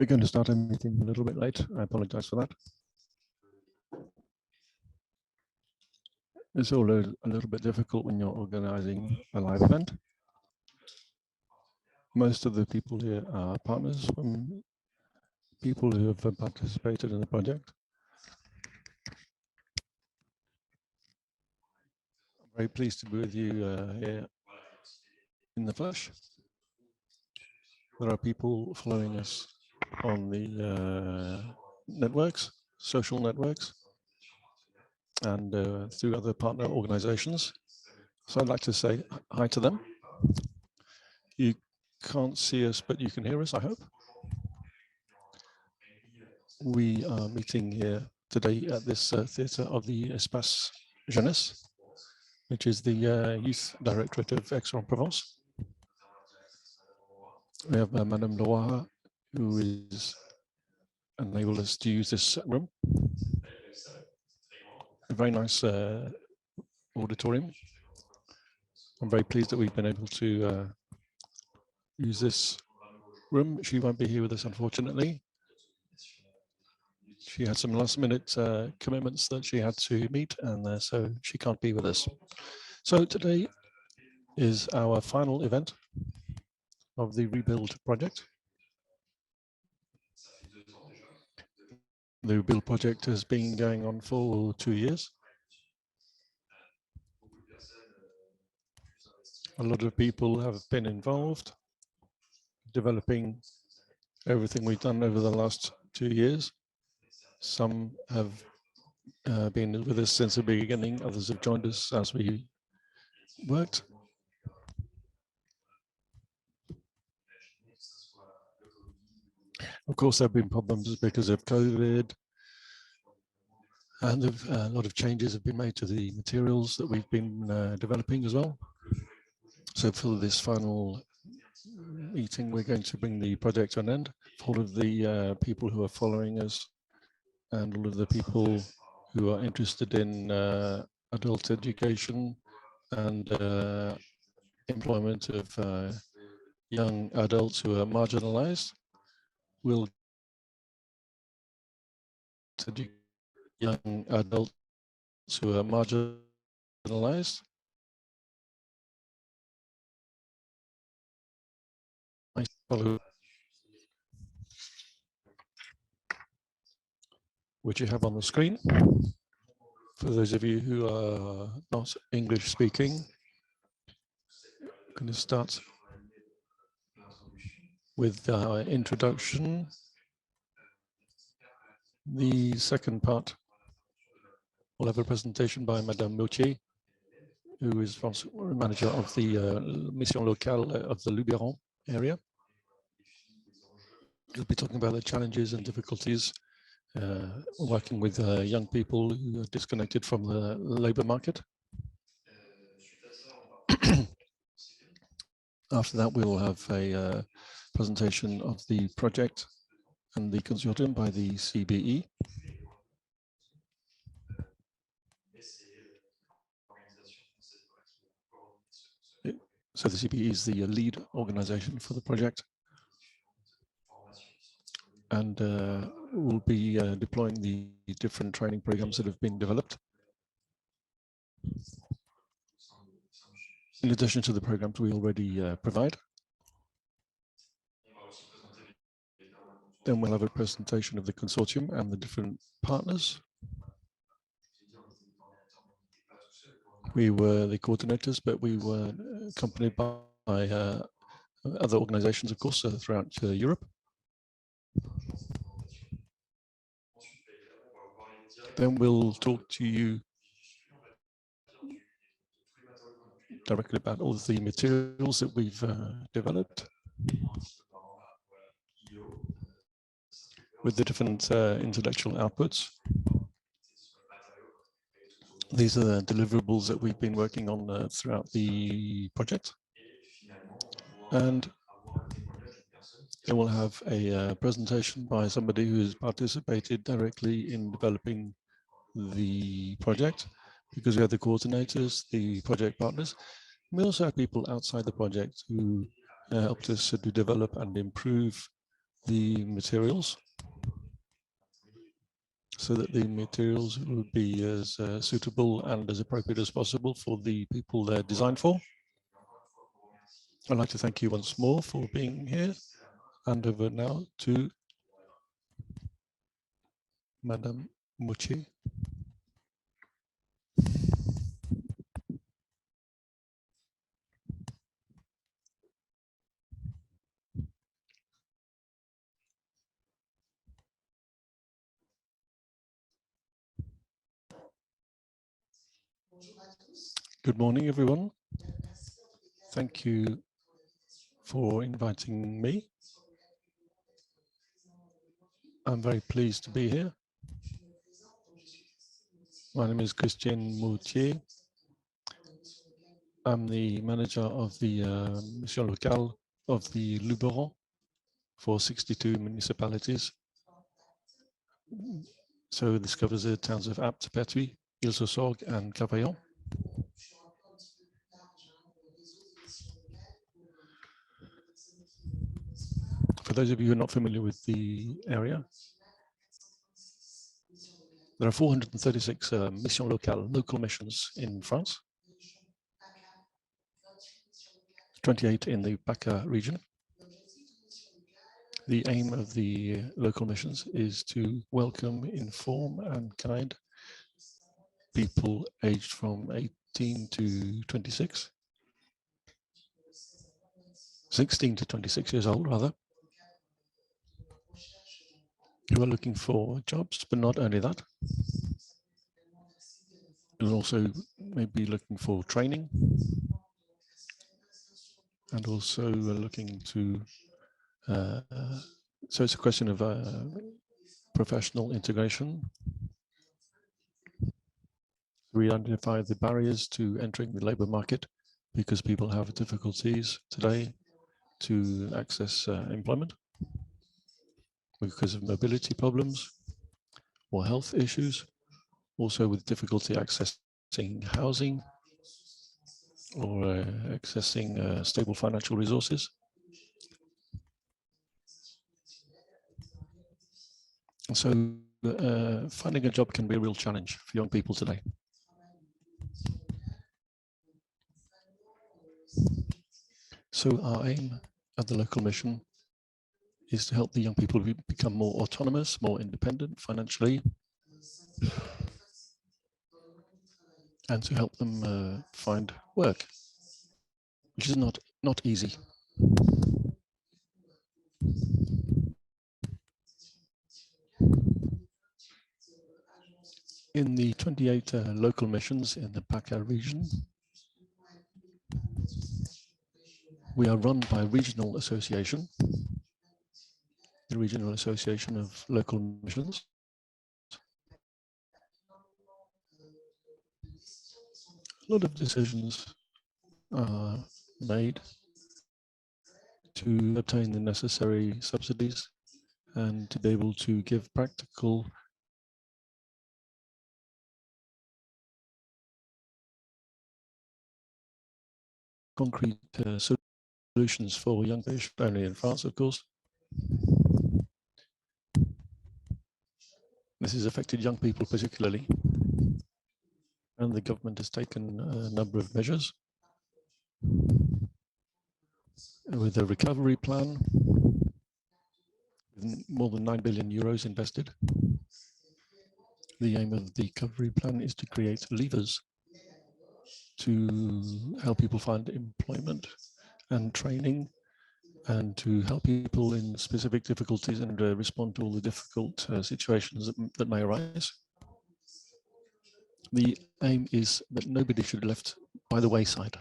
We're going to start a meeting a little bit late. I apologize for that. It's all a little bit difficult when you're organizing a live event. Most of the people here are partners from people who have participated in the project. I'm very pleased to be with you here in the flesh. There are people following us on the networks, social networks, and through other partner organizations. So I'd like to say hi to them. You can't see us, but you can hear us, I hope. We are meeting here today at this theatre of the Espace Jeunesse, which is the Youth Directorate of Aix-en-Provence. We have Madame Leroy, who is enabled us to use this room. A very nice auditorium. I'm very pleased that we've been able to use this room. She won't be here with us, unfortunately. She had some last-minute commitments that she had to meet, and so she can't be with us. So today is our final event of the Rebuild project. The Rebuild project has been going on for 2 years. A lot of people have been involved, developing everything we've done over the last 2 years. Some have been with us since the beginning, others have joined us as we worked. Of course, there have been problems because of COVID, and a lot of changes have been made to the materials that we've been developing as well. So for this final meeting, we're going to bring the project to an end. For all of the people who are following us and all of the people who are interested in adult education and employment of young adults who are marginalized, will young adults who are marginalized. I follow, which you have on the screen. For those of you who are not English speaking, I'm going to start with our introduction. The second part will have a presentation by Madame Mautier, who is manager of the mission locale of the Luberon area. We'll be talking about the challenges and difficulties working with young people who are disconnected from the labor market. After that, we will have a presentation of the project and the consortium by the CBE. So the CBE is the lead organization for the project, and we'll be deploying the different training programs that have been developed. In addition to the programs we already provide. Then we'll have a presentation of the consortium and the different partners. We were the coordinators, but we were accompanied by other organizations, of course, throughout Europe. Then we'll talk to you directly about all of the materials that we've developed with the different intellectual outputs. These are the deliverables that we've been working on throughout the project. And then we'll have a presentation by somebody who's participated directly in developing the project, because we have the coordinators, the project partners. We also have people outside the project who helped us to develop and improve the materials so that the materials would be as suitable and as appropriate as possible for the people they're designed for. I'd like to thank you once more for being here, and over now to Madame Mouchier. Good morning, everyone. Thank you for inviting me. I'm very pleased to be here. My name is Christian Moutier. I'm the manager of the mission locale of the Luberon for 62 municipalities. So this covers the towns of Apt, Pertuis, Île-sur-Sorgue, and Cavaillon. For those of you who are not familiar with the area, there are 436 mission locale, local missions in France, 28 in the PACA region. The aim of the local missions is to welcome, inform, and guide people aged from 18 to 26, 16 to 26 years old, rather, who are looking for jobs, but not only that, and also maybe looking for training, and also looking to, so it's a question of professional integration. We identify the barriers to entering the labor market because people have difficulties today to access employment because of mobility problems or health issues, also with difficulty accessing housing or accessing stable financial resources. And so finding a job can be a real challenge for young people today. So our aim at the local mission is to help the young people become more autonomous, more independent financially, and to help them find work, which is not easy. In the 28 local missions in the PACA region, we are run by a regional association, the Regional Association of Local Missions. A lot of decisions are made to obtain the necessary subsidies and to be able to give practical concrete solutions for young people, only in France, of course. This has affected young people particularly, and the government has taken a number of measures with a recovery plan, with more than 9 billion euros invested. The aim of the recovery plan is to create levers to help people find employment and training, and to help people in specific difficulties and respond to all the difficult situations that may arise. The aim is that nobody should be left by the wayside.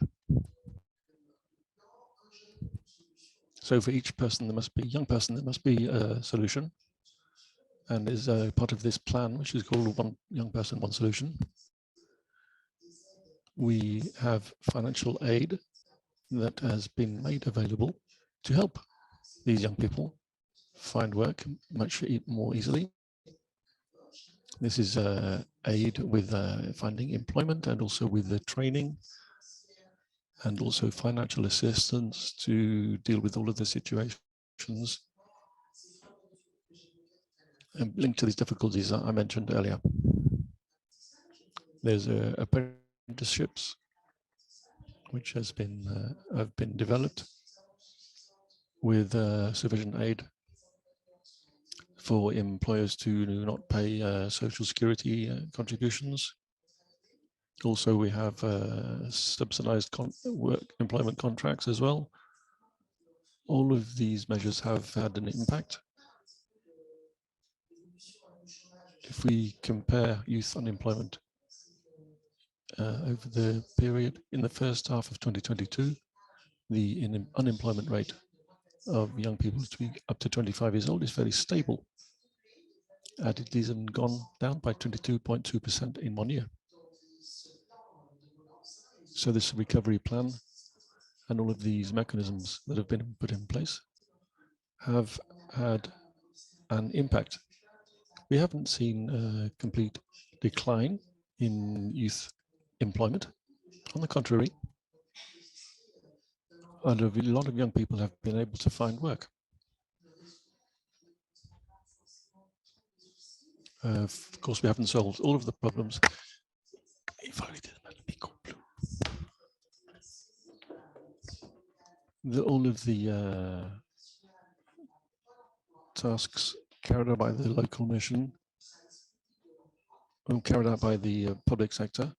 So for each person, there must be, young person, there must be a solution. And as part of this plan, which is called One Young Person, One Solution, we have financial aid that has been made available to help these young people find work much more easily. This is aid with finding employment and also with the training and also financial assistance to deal with all of the situations linked to these difficulties I mentioned earlier. There's apprenticeships, which have been developed with sufficient aid for employers to not pay social security contributions. Also, we have subsidized employment contracts as well. All of these measures have had an impact. If we compare youth unemployment over the period, in the first half of 2022, the unemployment rate of young people up to 25 years old is fairly stable. And it hasn't gone down by 22.2% in 1 year. So this recovery plan and all of these mechanisms that have been put in place have had an impact. We haven't seen a complete decline in youth employment. On the contrary, a lot of young people have been able to find work. Of course, we haven't solved all of the problems. All of the tasks carried out by the local mission, carried out by the public sector,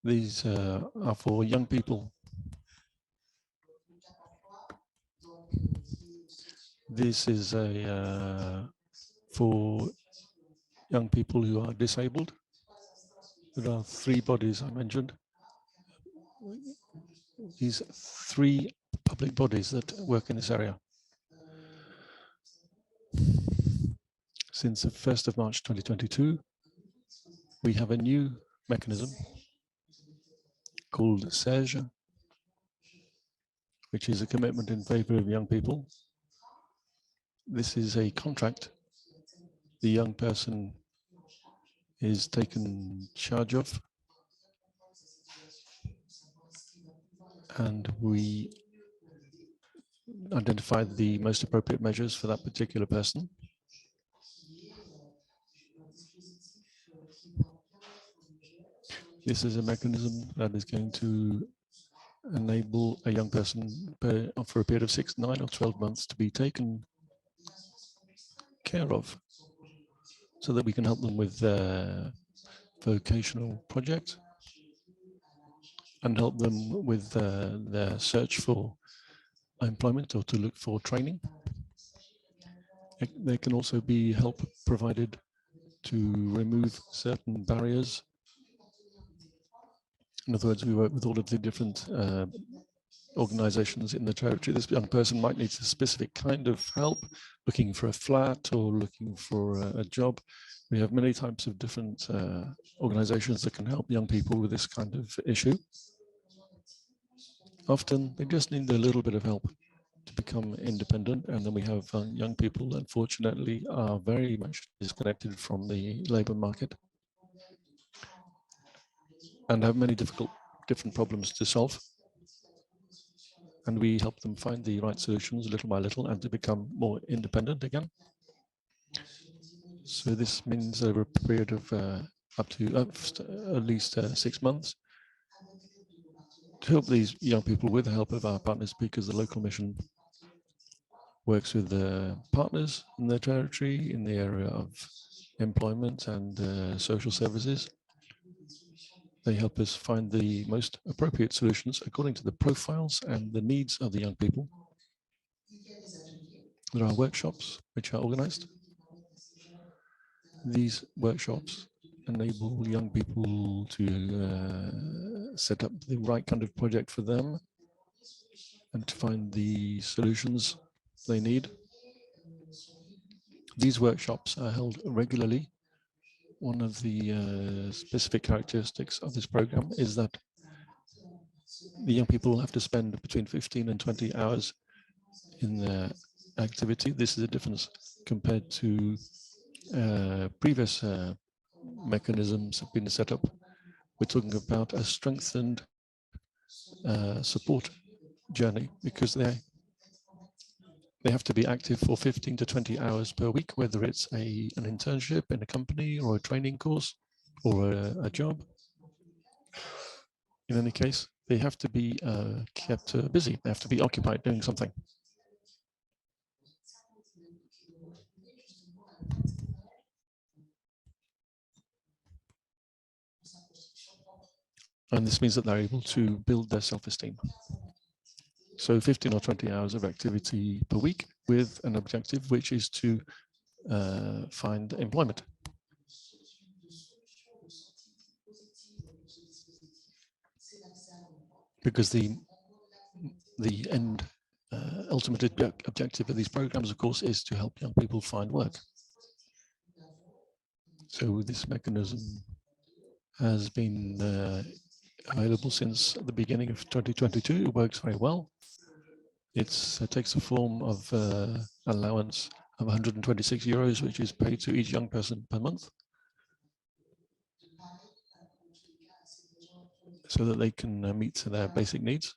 these are for young people. This is for young people who are disabled. There are 3 bodies I mentioned. These 3 public bodies that work in this area. Since the 1st of March 2022, we have a new mechanism called SERGE, which is a commitment in favor of young people. This is a contract the young person is taken charge of, and we identify the most appropriate measures for that particular person. This is a mechanism that is going to enable a young person for a period of 6, 9 or 12 months to be taken care of, so that we can help them with their vocational project and help them with their search for employment or to look for training. There can also be help provided to remove certain barriers. In other words, we work with all of the different organizations in the territory. This young person might need a specific kind of help, looking for a flat or looking for a job. We have many types of different organizations that can help young people with this kind of issue. Often they just need a little bit of help to become independent, and then we have young people that unfortunately are very much disconnected from the labor market and have many different problems to solve. And we help them find the right solutions little by little and to become more independent again. So this means over a period of up to at least 6 months to help these young people with the help of our partners, because the local mission works with the partners in their territory in the area of employment and social services. They help us find the most appropriate solutions according to the profiles and the needs of the young people. There are workshops which are organized. These workshops enable young people to set up the right kind of project for them and to find the solutions they need. These workshops are held regularly. One of the specific characteristics of this program is that the young people have to spend between 15 and 20 hours in their activity. This is a difference compared to previous mechanisms have been set up. We're talking about a strengthened support journey, because they have to be active for 15 to 20 hours per week, whether it's an internship in a company or a training course or a job. In any case, they have to be kept busy. They have to be occupied doing something. And this means that they're able to build their self-esteem. So 15 or 20 hours of activity per week with an objective, which is to find employment. Because the end ultimate objective of these programs, of course, is to help young people find work. So this mechanism has been available since the beginning of 2022. It works very well. It takes the form of allowance of 126 euros, which is paid to each young person per month, so that they can meet their basic needs.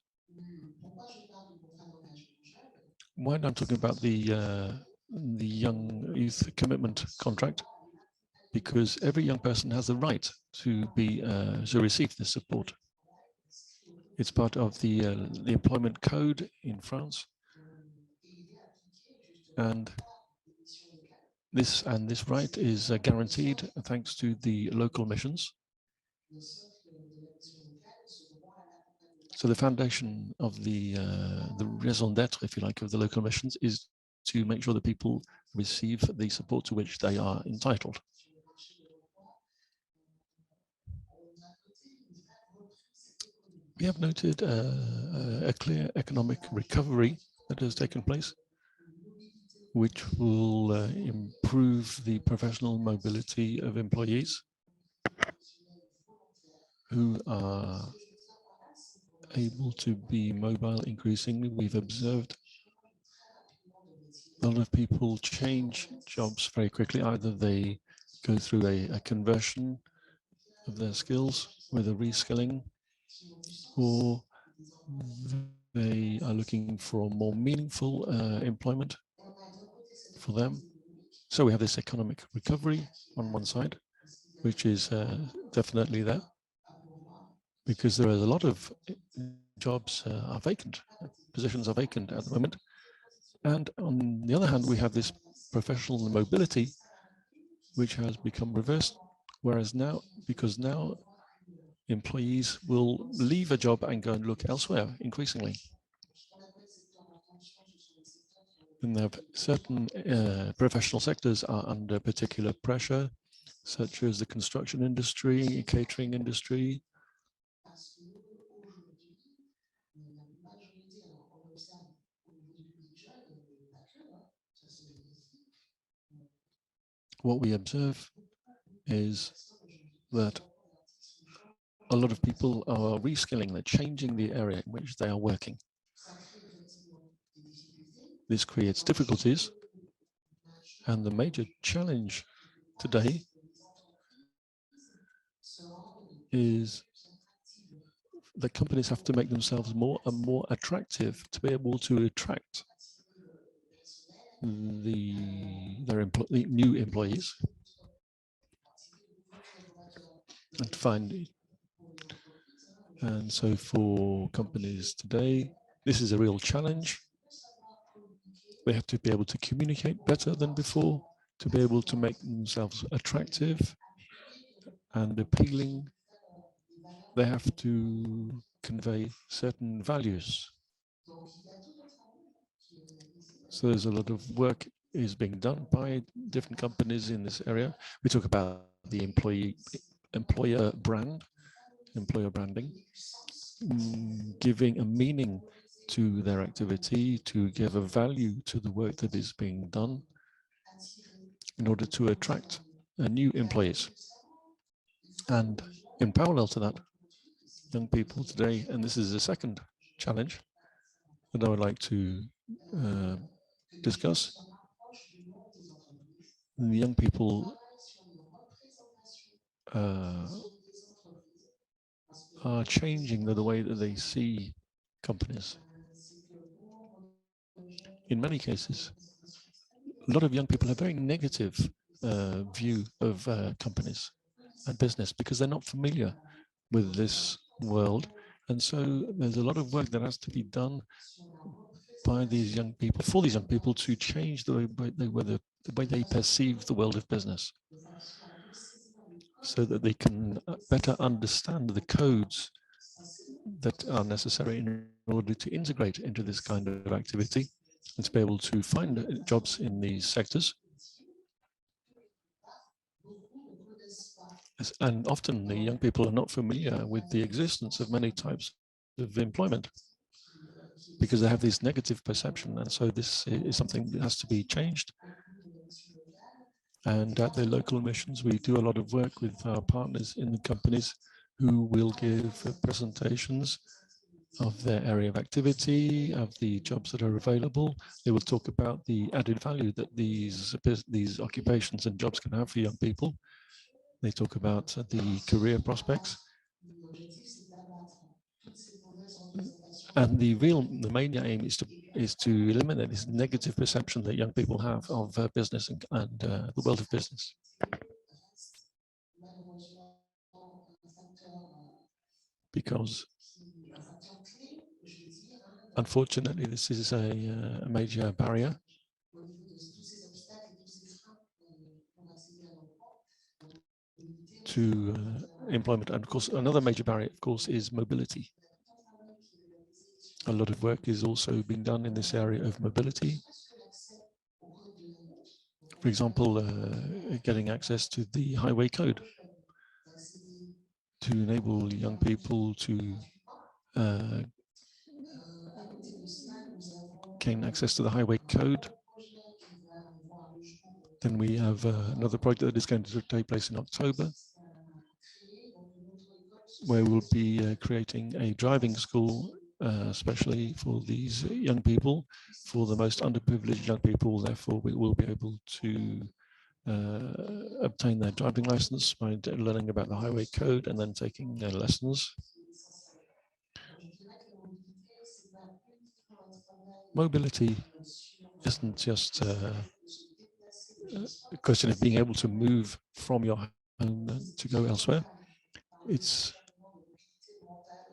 Why am I talking about the young youth commitment contract? Because every young person has the right to receive this support. It's part of the employment code in France, and this right is guaranteed thanks to the local missions. So the foundation of the raison d'être, if you like, of the local missions is to make sure that people receive the support to which they are entitled. We have noted a clear economic recovery that has taken place, which will improve the professional mobility of employees who are able to be mobile increasingly. We've observed a lot of people change jobs very quickly. Either they go through a conversion of their skills with a reskilling, or they are looking for more meaningful employment for them. So we have this economic recovery on one side, which is definitely there, because there is a lot of jobs are vacant, positions are vacant at the moment. And on the other hand, we have this professional mobility, which has become reversed, whereas now, because now employees will leave a job and go and look elsewhere increasingly. And they have certain professional sectors are under particular pressure, such as the construction industry, catering industry. What we observe is that a lot of people are reskilling, they're changing the area in which they are working. This creates difficulties, and the major challenge today is that companies have to make themselves more and more attractive to be able to attract the new employees and find it. And so for companies today, this is a real challenge. They have to be able to communicate better than before, to be able to make themselves attractive and appealing. They have to convey certain values. So there's a lot of work is being done by different companies in this area. We talk about the employer branding, giving a meaning to their activity, to give a value to the work that is being done in order to attract new employees. And in parallel to that, young people today, and this is the second challenge that I would like to discuss, the young people are changing the way that they see companies. in many cases, a lot of young people have a very negative view of companies and business because they're not familiar with this world. And so there's a lot of work that has to be done by these young people, for these young people, to change the way they perceive the world of business, so that they can better understand the codes that are necessary in order to integrate into this kind of activity and to be able to find jobs in these sectors. And often the young people are not familiar with the existence of many types of employment because they have this negative perception. And so this is something that has to be changed. And at the local missions, we do a lot of work with our partners in the companies who will give presentations of their area of activity, of the jobs that are available. They will talk about the added value that these occupations and jobs can have for young people. They talk about the career prospects. And the main aim is to eliminate this negative perception that young people have of business and the world of business. Because unfortunately, this is a major barrier to employment. And of course, another major barrier, of course, is mobility. A lot of work is also being done in this area of mobility. For example, getting access to the highway code to enable young people to gain access to the highway code. Then we have another project that is going to take place in October, where we'll be creating a driving school, especially for these young people, for the most underprivileged young people. Therefore, we will be able to obtain their driving license by learning about the highway code and then taking lessons. Mobility isn't just a question of being able to move from your home to go elsewhere. It's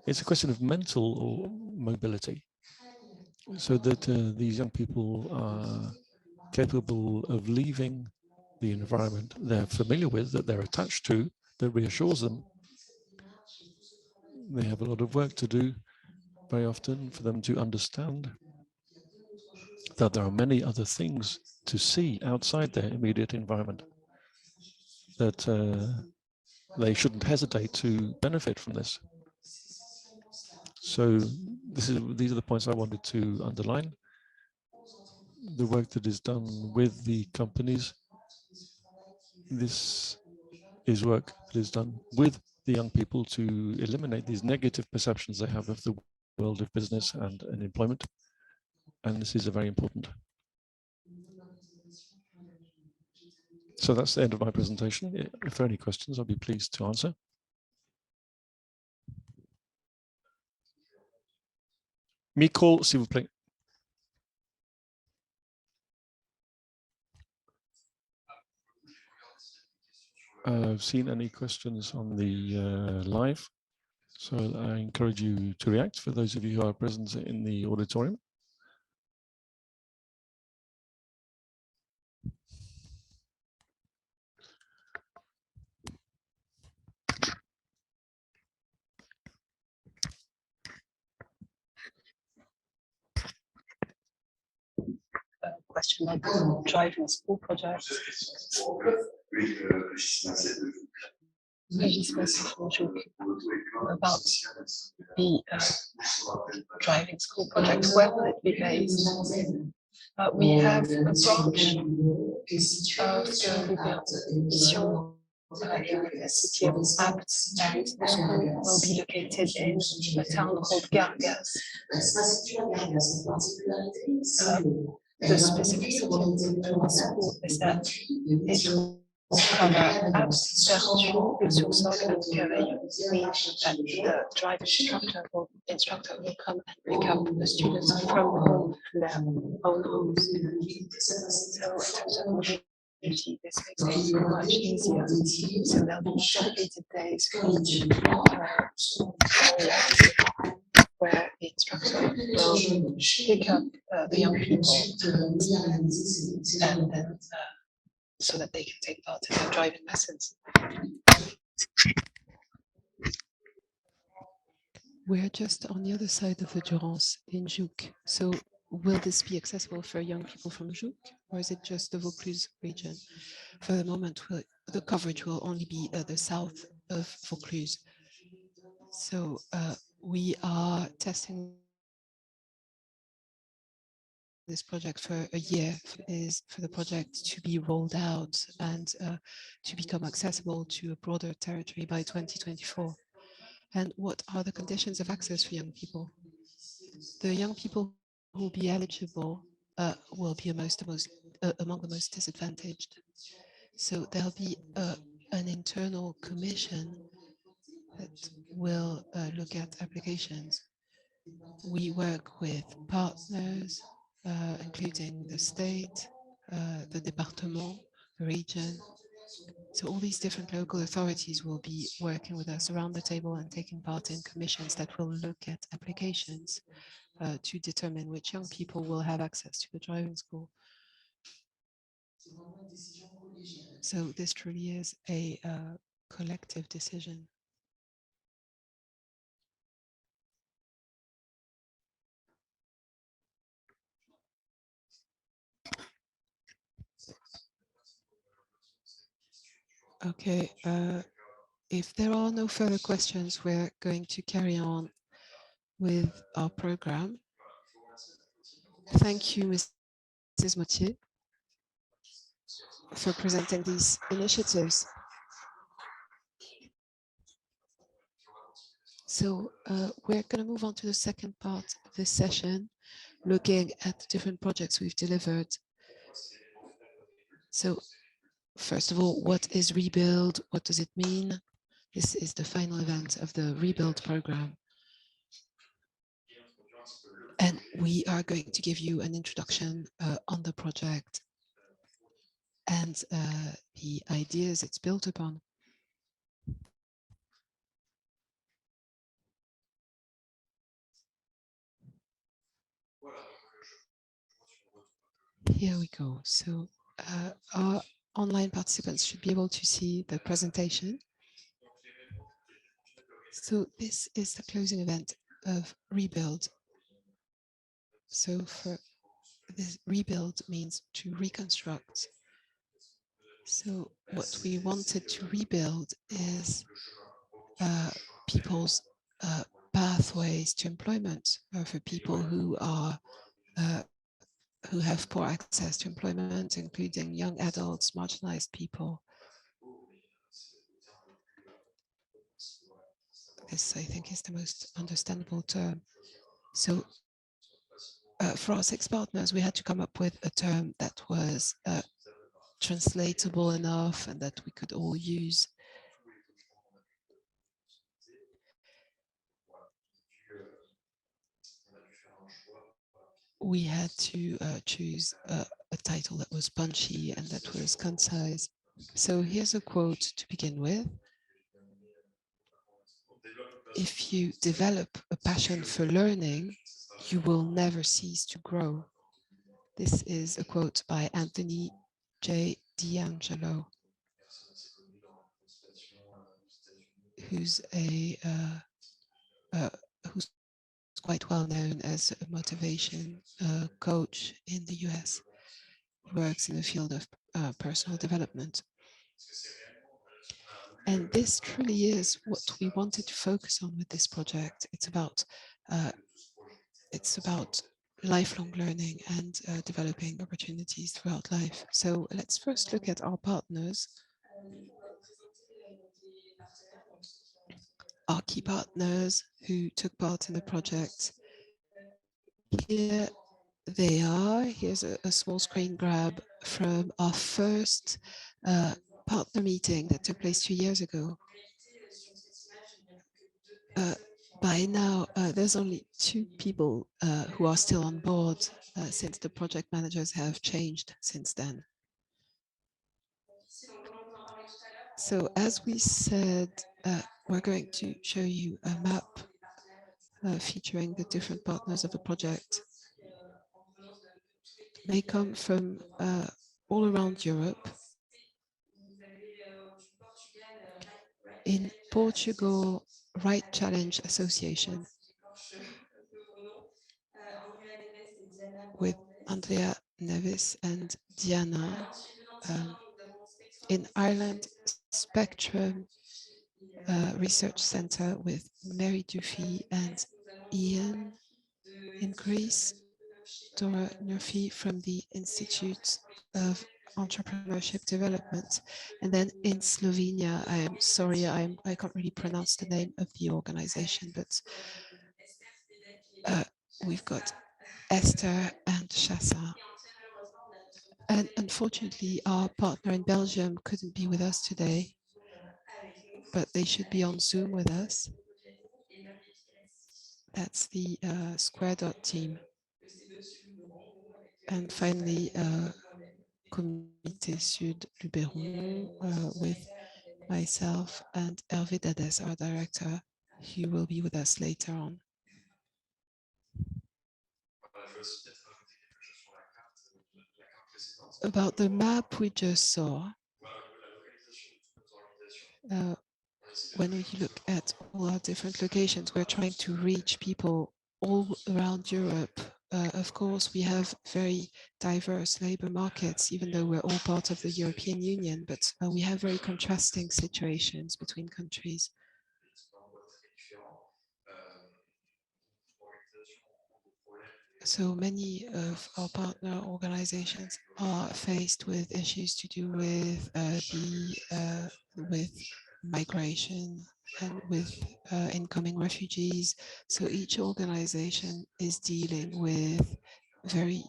a question of mental or mobility, so that these young people are capable of leaving the environment they're familiar with, that they're attached to, that reassures them. They have a lot of work to do very often for them to understand that there are many other things to see outside their immediate environment, that they shouldn't hesitate to benefit from this. So these are the points I wanted to underline. The work that is done with the companies, this is work that is done with the young people to eliminate these negative perceptions they have of the world of business and employment. And this is very important. So that's the end of my presentation. If there are any questions, I'll be pleased to answer. Micro, s'il vous plaît. I've seen any questions on the live, so I encourage you to react for those of you who are present in the auditorium. Question about driving school projects. About the driving school project, where will it be based? We have a branch of the mission University of Impact, and the school will be located in a town called Gargas. The specificity of the school is that it Aperçu sur sol and means that the driving instructor will come and pick up the students from home, their own homes. So in terms of mobility, this makes things much easier. So there'll be dedicated days for each where the instructor will pick up the young people and then so that they can take part in their driving lessons. We're just on the other side of the Durance in Joux. So will this be accessible for young people from Joux, or is it just the Vaucluse region? For the moment, the coverage will only be the south of Vaucluse. So we are testing this project for a year, is for the project to be rolled out and to become accessible to a broader territory by 2024. And what are the conditions of access for young people? The young people who will be eligible will be among the most disadvantaged. So there'll be an internal commission that will look at applications. We work with partners, including the state, the département, the region. So all these different local authorities will be working with us around the table and taking part in commissions that will look at applications to determine which young people will have access to the driving school. So this truly is a collective decision. Okay, if there are no further questions, we're going to carry on with our program. Thank you, Mrs. Moutier, for presenting these initiatives. So we're going to move on to the second part of this session, looking at the different projects we've delivered. So first of all, what is Rebuild? What does it mean? This is the final event of the Rebuild program. And we are going to give you an introduction on the project and the ideas it's built upon. Here we go. So our online participants should be able to see the presentation. So this is the closing event of Rebuild. So for this, rebuild means to reconstruct. So what we wanted to rebuild is people's pathways to employment for people who are who have poor access to employment, including young adults, marginalized people. This, I think, is the most understandable term. So for our 6 partners, we had to come up with a term that was translatable enough and that we could all use. We had to choose a title that was punchy and that was concise. So here's a quote to begin with. If you develop a passion for learning, you will never cease to grow. This is a quote by Anthony J. D'Angelo, who's who's quite well known as a motivation coach in the US. He works in the field of personal development. And this truly is what we wanted to focus on with this project. It's about lifelong learning and developing opportunities throughout life. So let's first look at our partners. Our key partners who took part in the project. Here they are. Here's a small screen grab from our first partner meeting that took place 2 years ago, by now, there's only 2 people who are still on board since the project managers have changed since then. So as we said, we're going to show you a map featuring the different partners of the project. They come from all around Europe. In Portugal, Right Challenge Association with Andrea Neves and Diana. In Ireland, Spectrum Research Center with Mary Duffy and Ian. In Greece, Dora Nurfi from the Institute of Entrepreneurship Development. And then in Slovenia, I am sorry, I can't really pronounce the name of the organization, but we've got Esther and Shasa. And unfortunately, our partner in Belgium couldn't be with us today, but they should be on Zoom with us. That's the Square Dot team. And finally, Comité Sud Luberon with myself and Hervé Dades, our director, who will be with us later on. About the map we just saw, when we look at all our different locations, we're trying to reach people all around Europe. Of course, we have very diverse labor markets, even though we're all part of the European Union, but we have very contrasting situations between countries. So many of our partner organizations are faced with issues to do with with migration and with incoming refugees. So each organization is dealing with very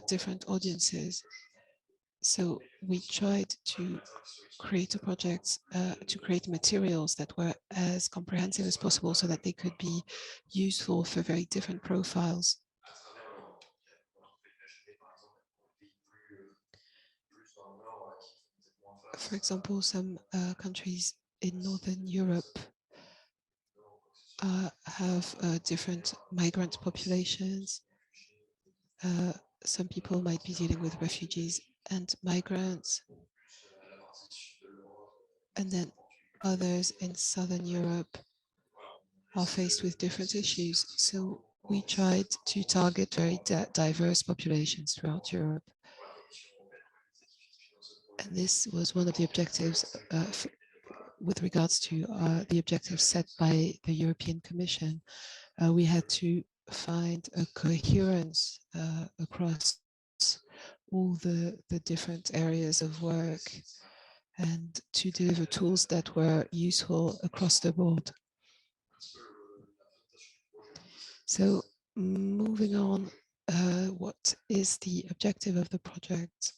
different audiences. So we tried to create a project, to create materials that were as comprehensive as possible so that they could be useful for very different profiles. For example, some countries in Northern Europe have different migrant populations. Some people might be dealing with refugees and migrants. And then others in Southern Europe are faced with different issues. So we tried to target very diverse populations throughout Europe. And this was one of the objectives with regards to the objectives set by the European Commission. We had to find a coherence across all the different areas of work and to deliver tools that were useful across the board. So moving on, what is the objective of the project?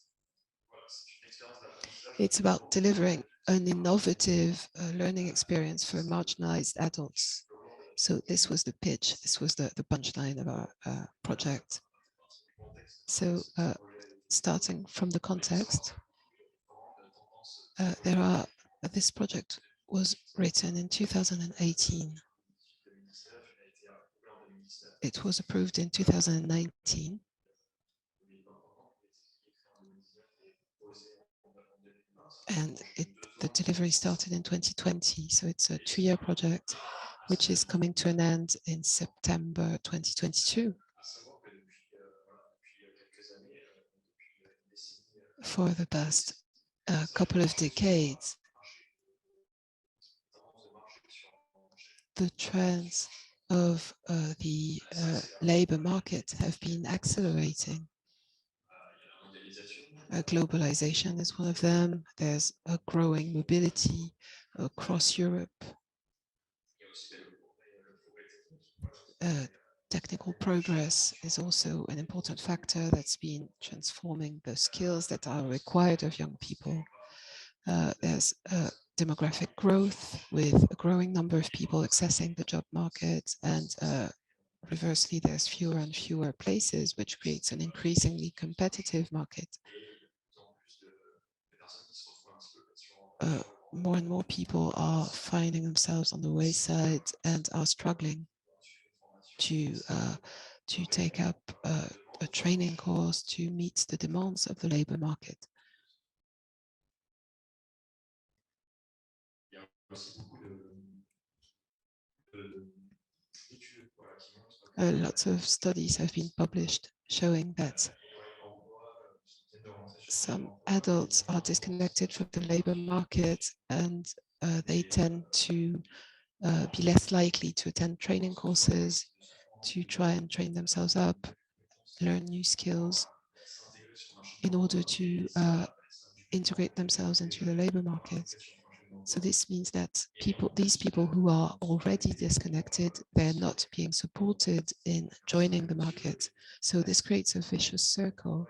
It's about delivering an innovative learning experience for marginalized adults. So this was the pitch, this was the punchline of our project. So starting from the context, this project was written in 2018. It was approved in 2019. And the delivery started in 2020. So it's a 2-year project, which is coming to an end in September 2022. For the past couple of decades, the trends of the labor market have been accelerating. Globalization is one of them. There's a growing mobility across Europe. Technical progress is also an important factor that's been transforming the skills that are required of young people. There's demographic growth with a growing number of people accessing the job market, and reversely, there's fewer and fewer places, which creates an increasingly competitive market. More and more people are finding themselves on the wayside and are struggling to take up a training course to meet the demands of the labor market. Lots of studies have been published showing that some adults are disconnected from the labor market, and they tend to be less likely to attend training courses, to try and train themselves up, learn new skills in order to integrate themselves into the labor market. So this means that these people who are already disconnected, they're not being supported in joining the market. So this creates a vicious circle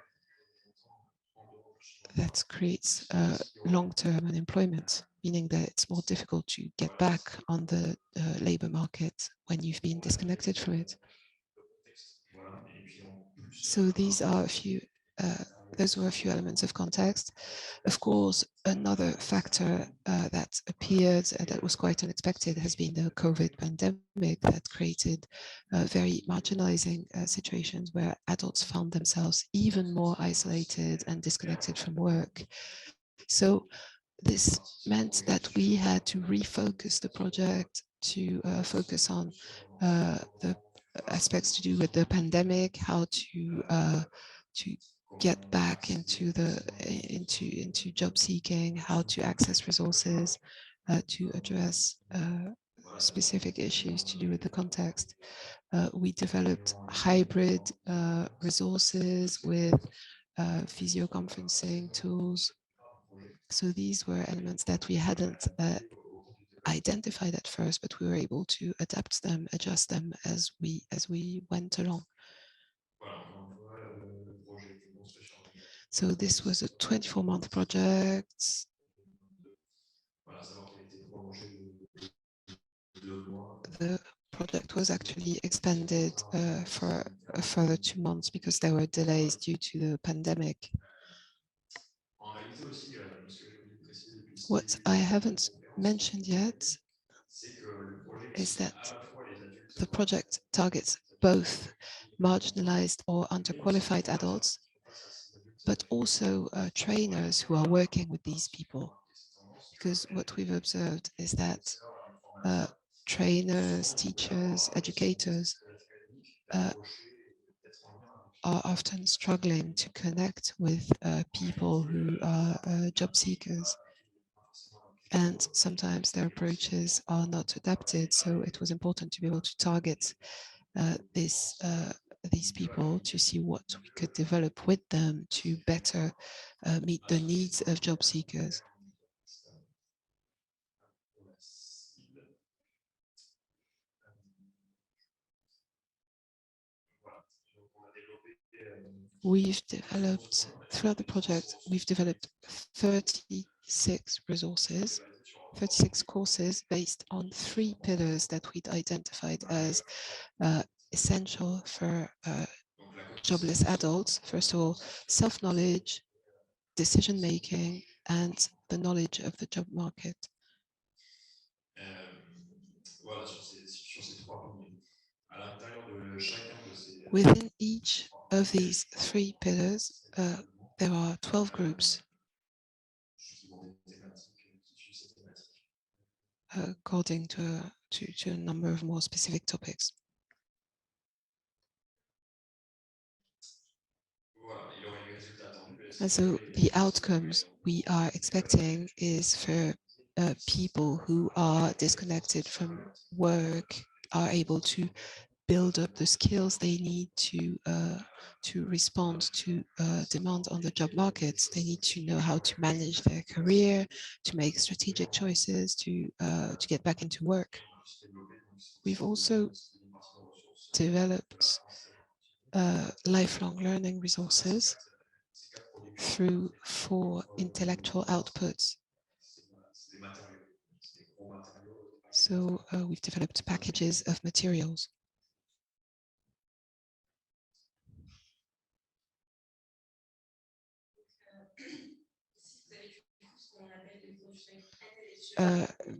that creates long-term unemployment, meaning that it's more difficult to get back on the labor market when you've been disconnected from it. So these are a few, those were a few elements of context. Of course, another factor that appeared that was quite unexpected has been the COVID pandemic that created very marginalizing situations where adults found themselves even more isolated and disconnected from work. So this meant that we had to refocus the project to focus on the aspects to do with the pandemic, how to get back into job seeking, how to access resources, to address specific issues to do with the context. We developed hybrid resources with video conferencing tools. So these were elements that we hadn't identified at first, but we were able to adapt them, adjust them as we went along. So this was a 24-month project. The project was actually extended for a further 2 months because there were delays due to the pandemic. What I haven't mentioned yet is that the project targets both marginalized or underqualified adults, but also trainers who are working with these people. Because what we've observed is that trainers, teachers, educators are often struggling to connect with people who are job seekers. And sometimes their approaches are not adapted. So it was important to be able to target these people to see what we could develop with them to better meet the needs of job seekers. We've developed, throughout the project, we've developed 36 resources, 36 courses based on 3 pillars that we'd identified as essential for jobless adults. First of all, self-knowledge, decision-making, and the knowledge of the job market. Within each of these 3 pillars, there are 12 groups according to a number of more specific topics. And so the outcomes we are expecting is for people who are disconnected from work, are able to build up the skills they need to respond to demand on the job markets. They need to know how to manage their career, to make strategic choices, to get back into work. We've also developed lifelong learning resources through 4 intellectual outputs. So we've developed packages of materials.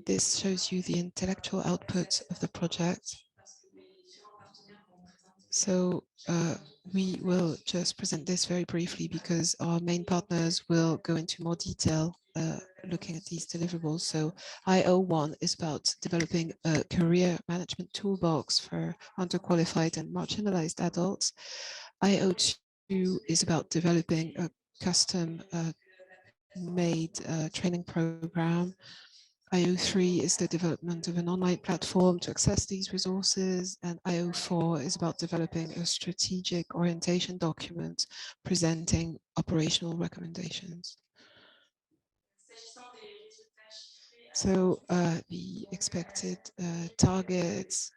This shows you the intellectual output of the project. So we will just present this very briefly because our main partners will go into more detail looking at these deliverables. So IO1 is about developing a career management toolbox for underqualified and marginalized adults. IO2 is about developing a custom made training program. IO3 is the development of an online platform to access these resources, and IO4 is about developing a strategic orientation document presenting operational recommendations. So the expected targets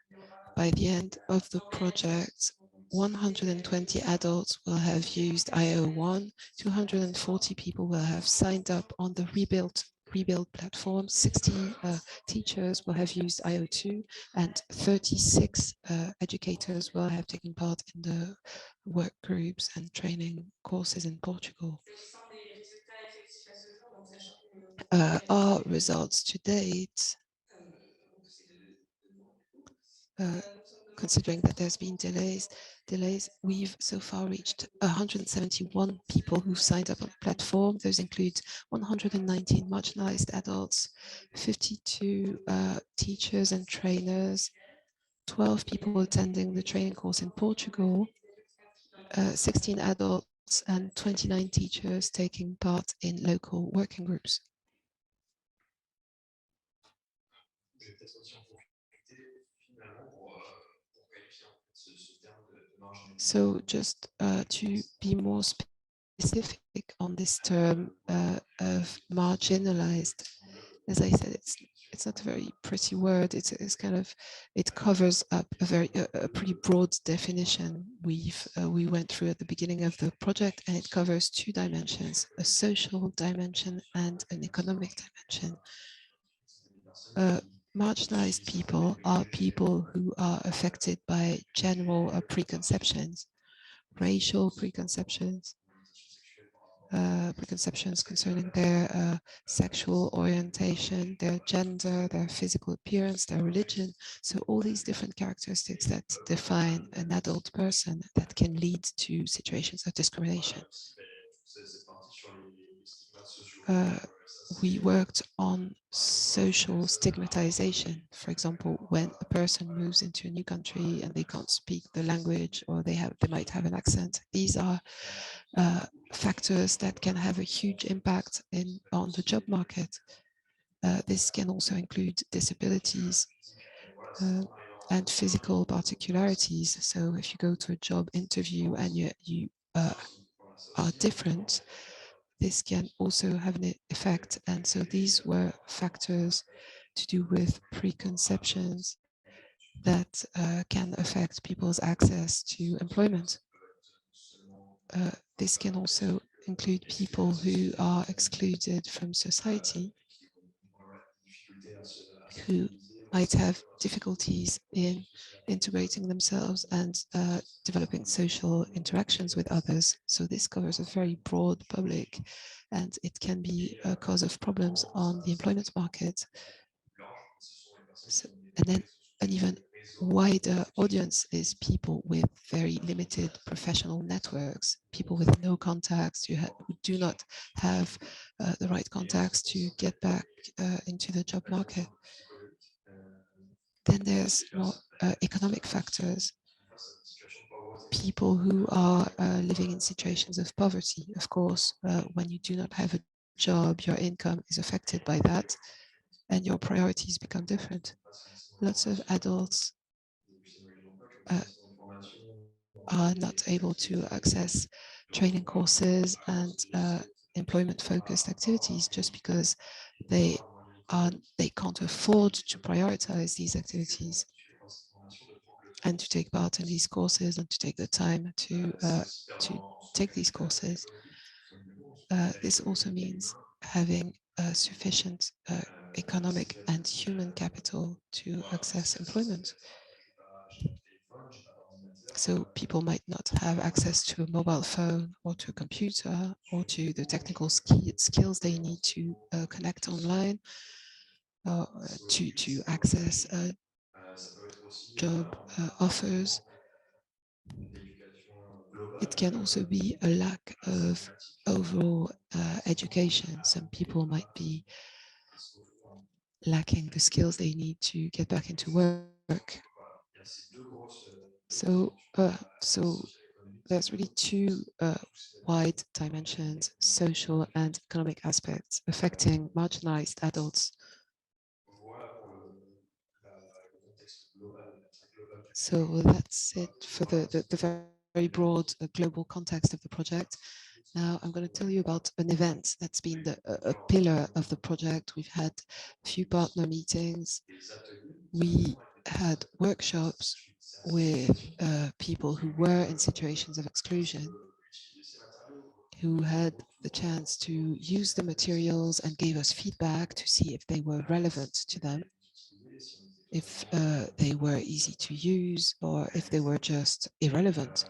by the end of the project, 120 adults will have used IO1, 240 people will have signed up on the Rebuild platform, 60 teachers will have used IO2, and 36 educators will have taken part in the work groups and training courses in Portugal. Our results to date, considering that there's been delays, we've so far reached 171 people who've signed up on the platform. Those include 119 marginalized adults, 52 teachers and trainers, 12 people attending the training course in Portugal, 16 adults and 29 teachers taking part in local working groups. So just to be more specific on this term of marginalized, as I said, it's not a very pretty word. It's kind of, it covers up a pretty broad definition we went through at the beginning of the project, and it covers two dimensions: a social dimension and an economic dimension. Marginalized people are people who are affected by general preconceptions, racial preconceptions, preconceptions concerning their sexual orientation, their gender, their physical appearance, their religion. So all these different characteristics that define an adult person that can lead to situations of discrimination. We worked on social stigmatization. For example, when a person moves into a new country and they can't speak the language, or they might have an accent, these are factors that can have a huge impact on the job market. This can also include disabilities and physical particularities. So if you go to a job interview and you are different, this can also have an effect. And so these were factors to do with preconceptions that can affect people's access to employment. This can also include people who are excluded from society, who might have difficulties in integrating themselves and developing social interactions with others. So this covers a very broad public, and it can be a cause of problems on the employment market. So, and then an even wider audience is people with very limited professional networks, people with no contacts, who do not have the right contacts to get back into the job market. Then there's more economic factors, people who are living in situations of poverty. Of course, when you do not have a job, your income is affected by that, and your priorities become different. Lots of adults are not able to access training courses and employment-focused activities just because they can't afford to prioritize these activities and to take part in these courses and to take the time to take these courses. This also means having sufficient economic and human capital to access employment. So people might not have access to a mobile phone or to a computer or to the technical skills they need to connect online, to access job offers. It can also be a lack of overall education. Some people might be lacking the skills they need to get back into work. So there's really two wide dimensions, social and economic aspects affecting marginalized adults. So that's it for the very broad global context of the project. Now I'm going to tell you about an event that's been a pillar of the project. We've had a few partner meetings. We had workshops with people who were in situations of exclusion, who had the chance to use the materials and gave us feedback to see if they were relevant to them, if they were easy to use, or if they were just irrelevant.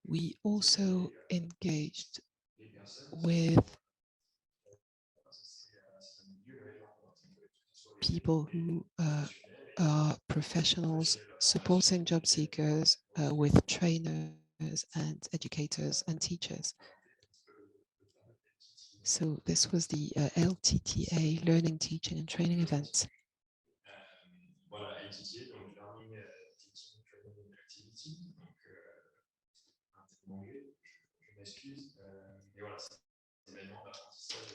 We also engaged with people who are professionals supporting job seekers with trainers and educators and teachers. So this was the LTTA, Learning, Teaching and Training event.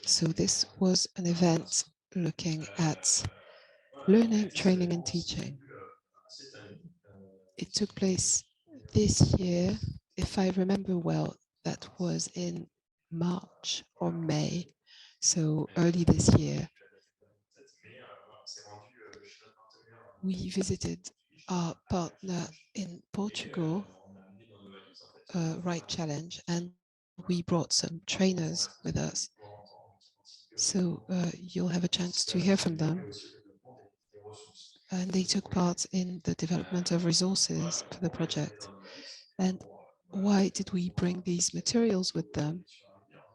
So this was an event looking at learning, training and teaching. It took place this year, if I remember well, that was in March or May, so early this year. We visited our partner in Portugal, Right Challenge, and we brought some trainers with us. So you'll have a chance to hear from them. And they took part in the development of resources for the project. And why did we bring these materials with them?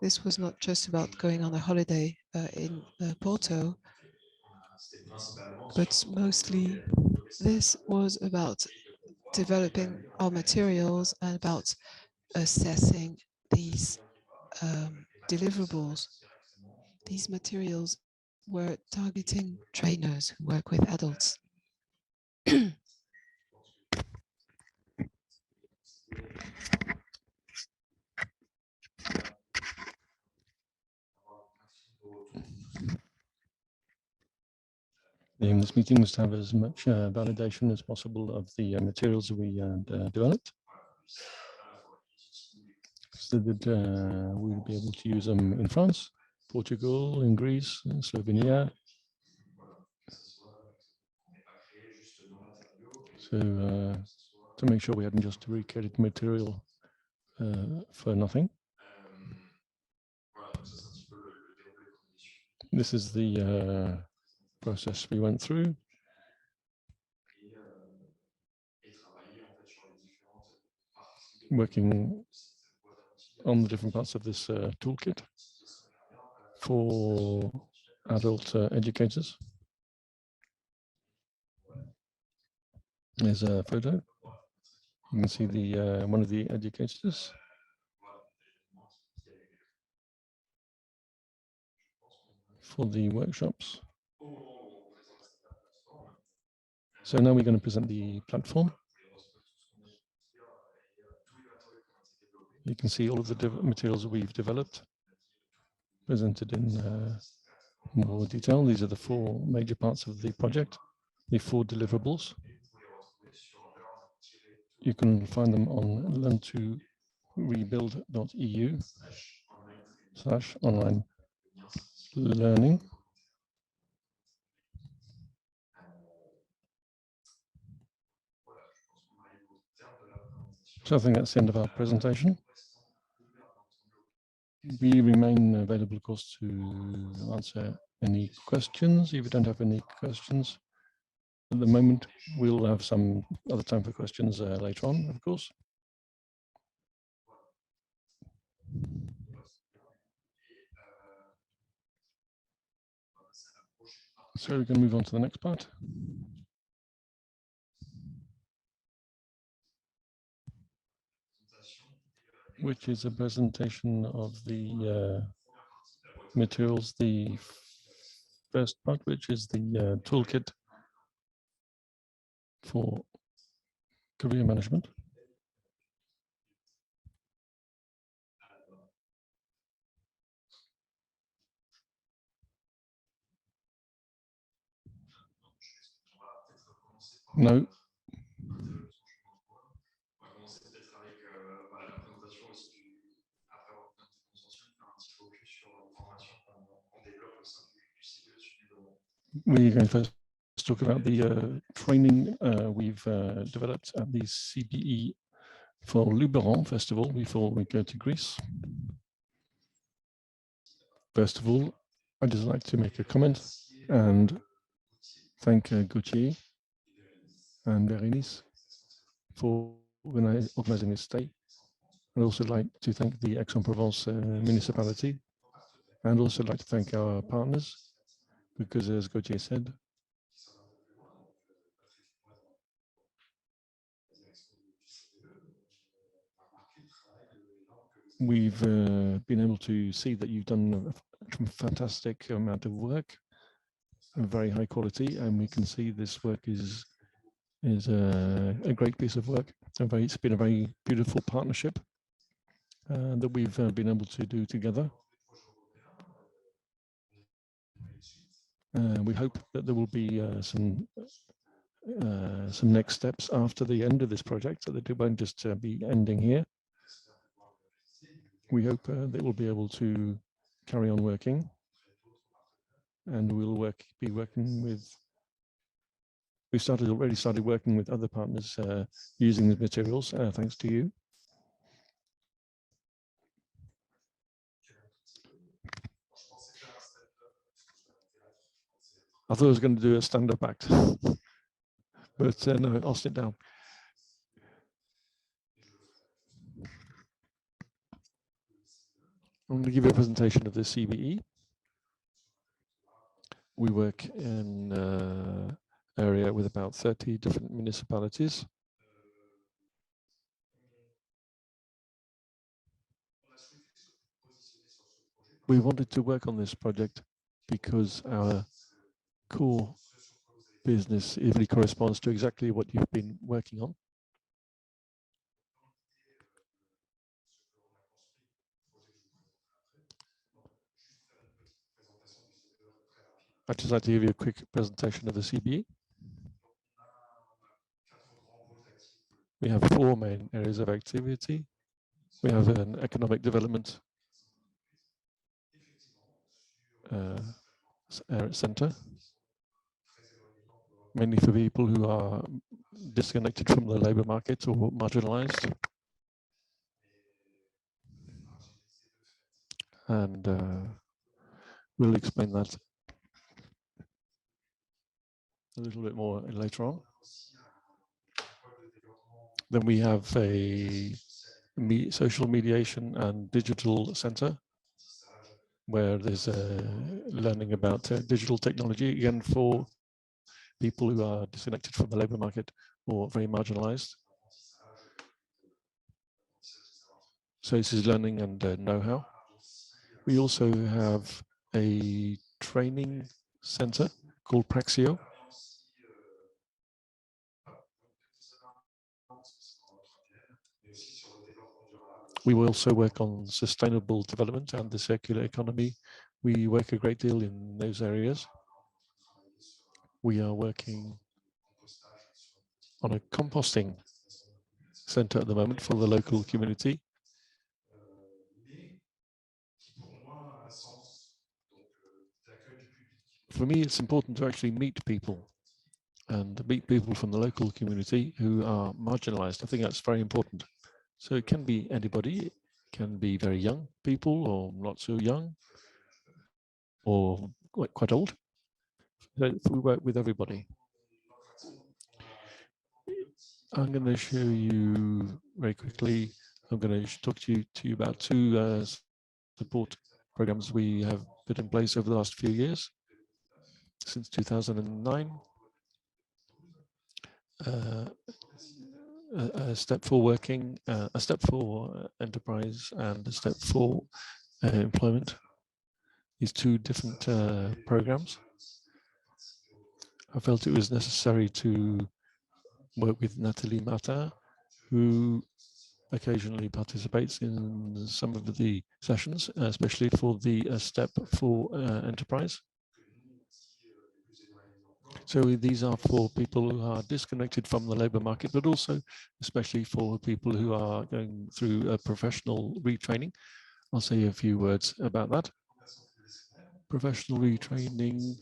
This was not just about going on a holiday in Porto, but mostly this was about developing our materials and about assessing these deliverables. These materials were targeting trainers who work with adults. The aim of this meeting was to have as much validation as possible of the materials that we developed, so that we would be able to use them in France, Portugal, in Greece, in Slovenia. So to make sure we hadn't just recreated material for nothing. This is the process we went through. Working on the different parts of this toolkit for adult educators. There's a photo. You can see the one of the educators. For the workshops. So now we're going to present the platform. You can see all of the materials that we've developed presented in more detail. These are the four major parts of the project, the four deliverables. You can find them on learntorebuild.eu/online learning. So I think that's the end of our presentation. We remain available, of course, to answer any questions. If you don't have any questions at the moment, we'll have some other time for questions later on, of course. So we can move on to the next part, which is a presentation of the materials, the first part, which is the toolkit for career management. No. We're going to first talk about the training we've developed at the CBE for Luberon Festival before we go to Greece. First of all, I'd just like to make a comment and thank Gauthier and Berenice for organizing this day. I'd also like to thank the Aix-en-Provence municipality, and also like to thank our partners, because as Gauthier said, we've been able to see that you've done a fantastic amount of work, very high quality, and we can see this work is a great piece of work. It's been a very beautiful partnership that we've been able to do together. We hope that there will be some next steps after the end of this project, so that it won't just be ending here. We hope that we'll be able to carry on working, and we'll be working with. We already started working with other partners using the materials, thanks to you. I thought I was going to do a stand-up act, but no, I'll sit down. I'm going to give you a presentation of the CBE. We work in an area with about 30 different municipalities. We wanted to work on this project because our core business really corresponds to exactly what you've been working on. I'd just like to give you a quick presentation of the CBE. We have 4 main areas of activity. We have an economic development center, mainly for people who are disconnected from the labor market or marginalized. And we'll explain that a little bit more later on. Then we have a social mediation and digital center, where there's learning about digital technology, again, for people who are disconnected from the labor market or very marginalized. So this is learning and know-how. We also have a training center called Praxio. We will also work on sustainable development and the circular economy. We work a great deal in those areas. We are working on a composting center at the moment for the local community. For me, it's important to actually meet people and meet people from the local community who are marginalized. I think that's very important. So it can be anybody, can be very young people or not so young or quite old. So we work with everybody. I'm going to show you very quickly. I'm going to talk to you about two support programs we have put in place over the last few years, since 2009. A step for working, a step for enterprise, and a step for employment. These two different programs. I felt it was necessary to work with Nathalie Martin, who occasionally participates in some of the sessions, especially for the step for enterprise. So these are for people who are disconnected from the labour market, but also especially for people who are going through a professional retraining. I'll say a few words about that. Professional retraining,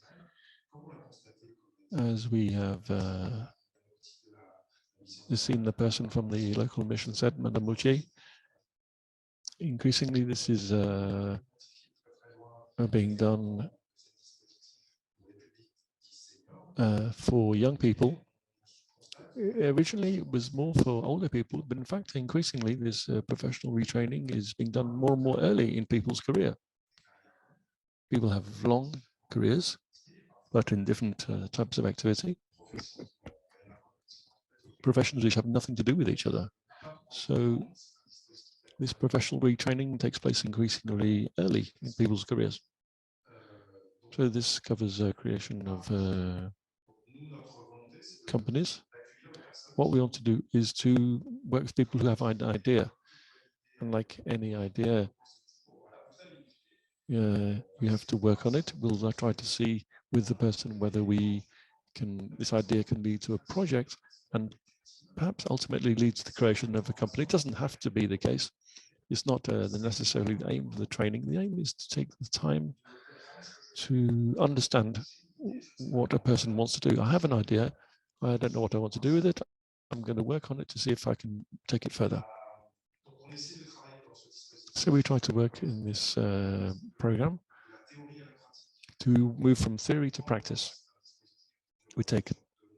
as we have seen the person from the local mission said, Madame Moutier, increasingly this is being done for young people. Originally, it was more for older people, but in fact, increasingly, this professional retraining is being done more and more early in people's career. People have long careers, but in different types of activity. Professions which have nothing to do with each other. So this professional retraining takes place increasingly early in people's careers. So this covers creation of companies. What we want to do is to work with people who have an idea. And like any idea, we have to work on it. We'll try to see with the person whether this idea can lead to a project and perhaps ultimately leads to the creation of a company. It doesn't have to be the case. It's not necessarily the aim of the training. The aim is to take the time to understand what a person wants to do. I have an idea. I don't know what I want to do with it. I'm going to work on it to see if I can take it further. So we try to work in this program to move from theory to practice. We take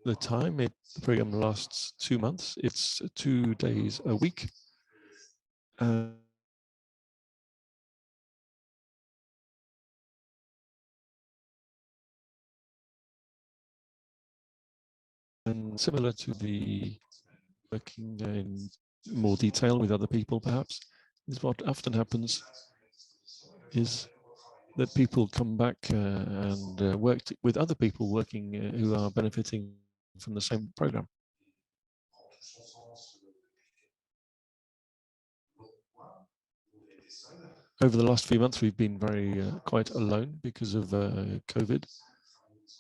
the time. The program lasts 2 months. It's 2 days a week. And similar to the working in more detail with other people, perhaps, is what often happens is that people come back and work with other people working who are benefiting from the same program. Over the last few months, we've been very quite alone because of COVID.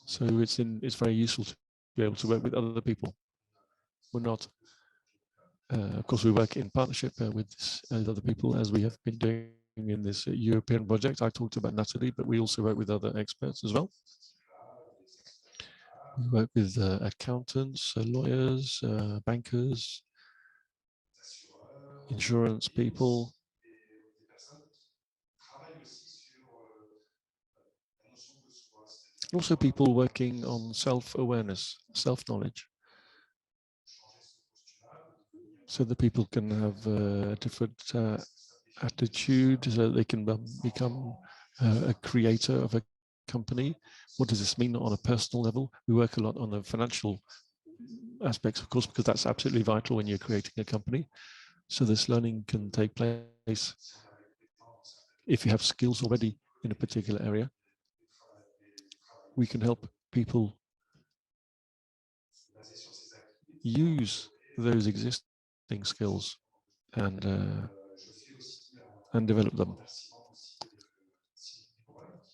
So it's very useful to be able to work with other people. We're not, of course, we work in partnership with other people, as we have been doing in this European project. I talked about Natalie, but we also work with other experts as well. We work with accountants, lawyers, bankers, insurance people. Also people working on self-awareness, self-knowledge. So that people can have a different attitude, so they can become a creator of a company. What does this mean on a personal level? We work a lot on the financial aspects, of course, because that's absolutely vital when you're creating a company. So this learning can take place if you have skills already in a particular area. We can help people use those existing skills and develop them.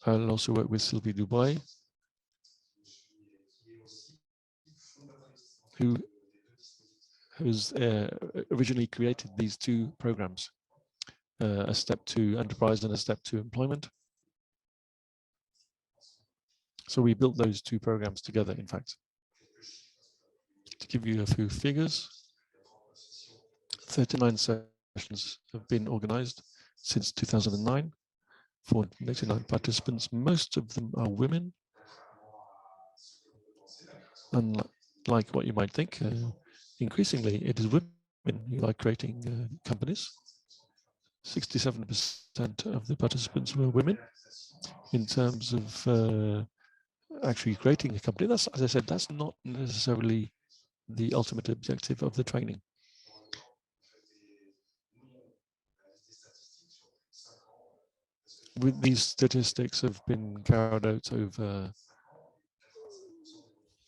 I'll also work with Sylvie Dubois, who has originally created these two programs, a step to enterprise and a step to employment. So we built those two programs together, in fact. To give you a few figures, 39 sessions have been organized since 2009. 489 participants. Most of them are women. Unlike what you might think, increasingly it is women who like creating companies. 67% of the participants were women. In terms of actually creating a company, that's, as I said, that's not necessarily the ultimate objective of the training. With these statistics have been carried out over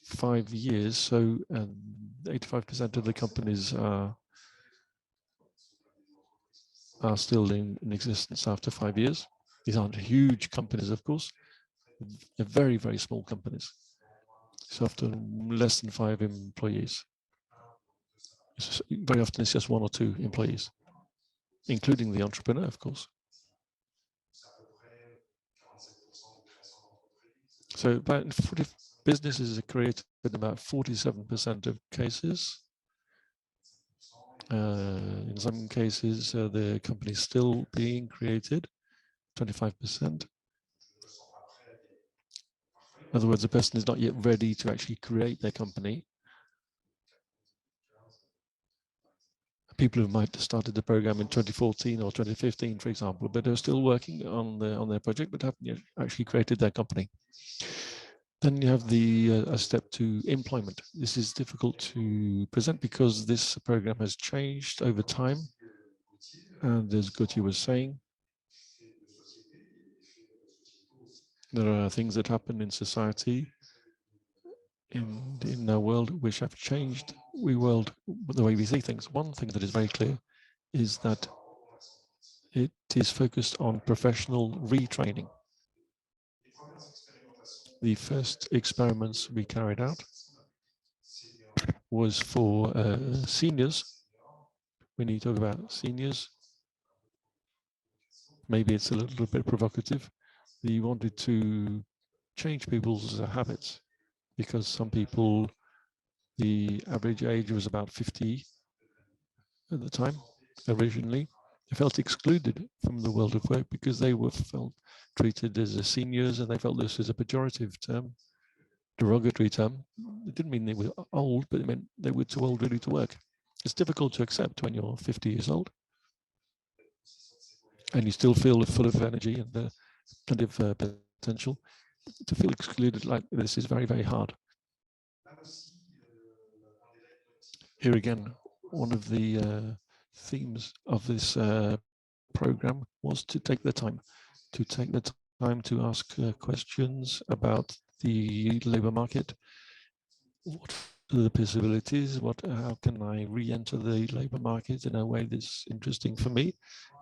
5 years, so 85% of the companies are still in existence after 5 years. These aren't huge companies, of course. They're very, very small companies. It's often less than 5 employees. Very often it's just 1 or 2 employees, including the entrepreneur, of course. So about 40 businesses are created in about 47% of cases. In some cases, the company is still being created, 25%. In other words, the person is not yet ready to actually create their company. People who might have started the program in 2014 or 2015, for example, but are still working on their project, but haven't yet actually created their company. Then you have the a step to employment. This is difficult to present because this program has changed over time. And as Gauthier was saying, there are things that happen in society, in our world, which have changed the way we see things. One thing that is very clear is that it is focused on professional retraining. The first experiments we carried out was for seniors. When you talk about seniors, maybe it's a little bit provocative. We wanted to change people's habits because some people, the average age was about 50 at the time, originally. They felt excluded from the world of work because they were felt treated as seniors, and they felt this was a pejorative term, derogatory term. It didn't mean they were old, but it meant they were too old really to work. It's difficult to accept when you're 50 years old and you still feel full of energy and plenty of potential. To feel excluded like this is very, very hard. Here again, one of the themes of this program was to take the time to ask questions about the labor market. What are the possibilities? How can I re-enter the labor market in a way that's interesting for me?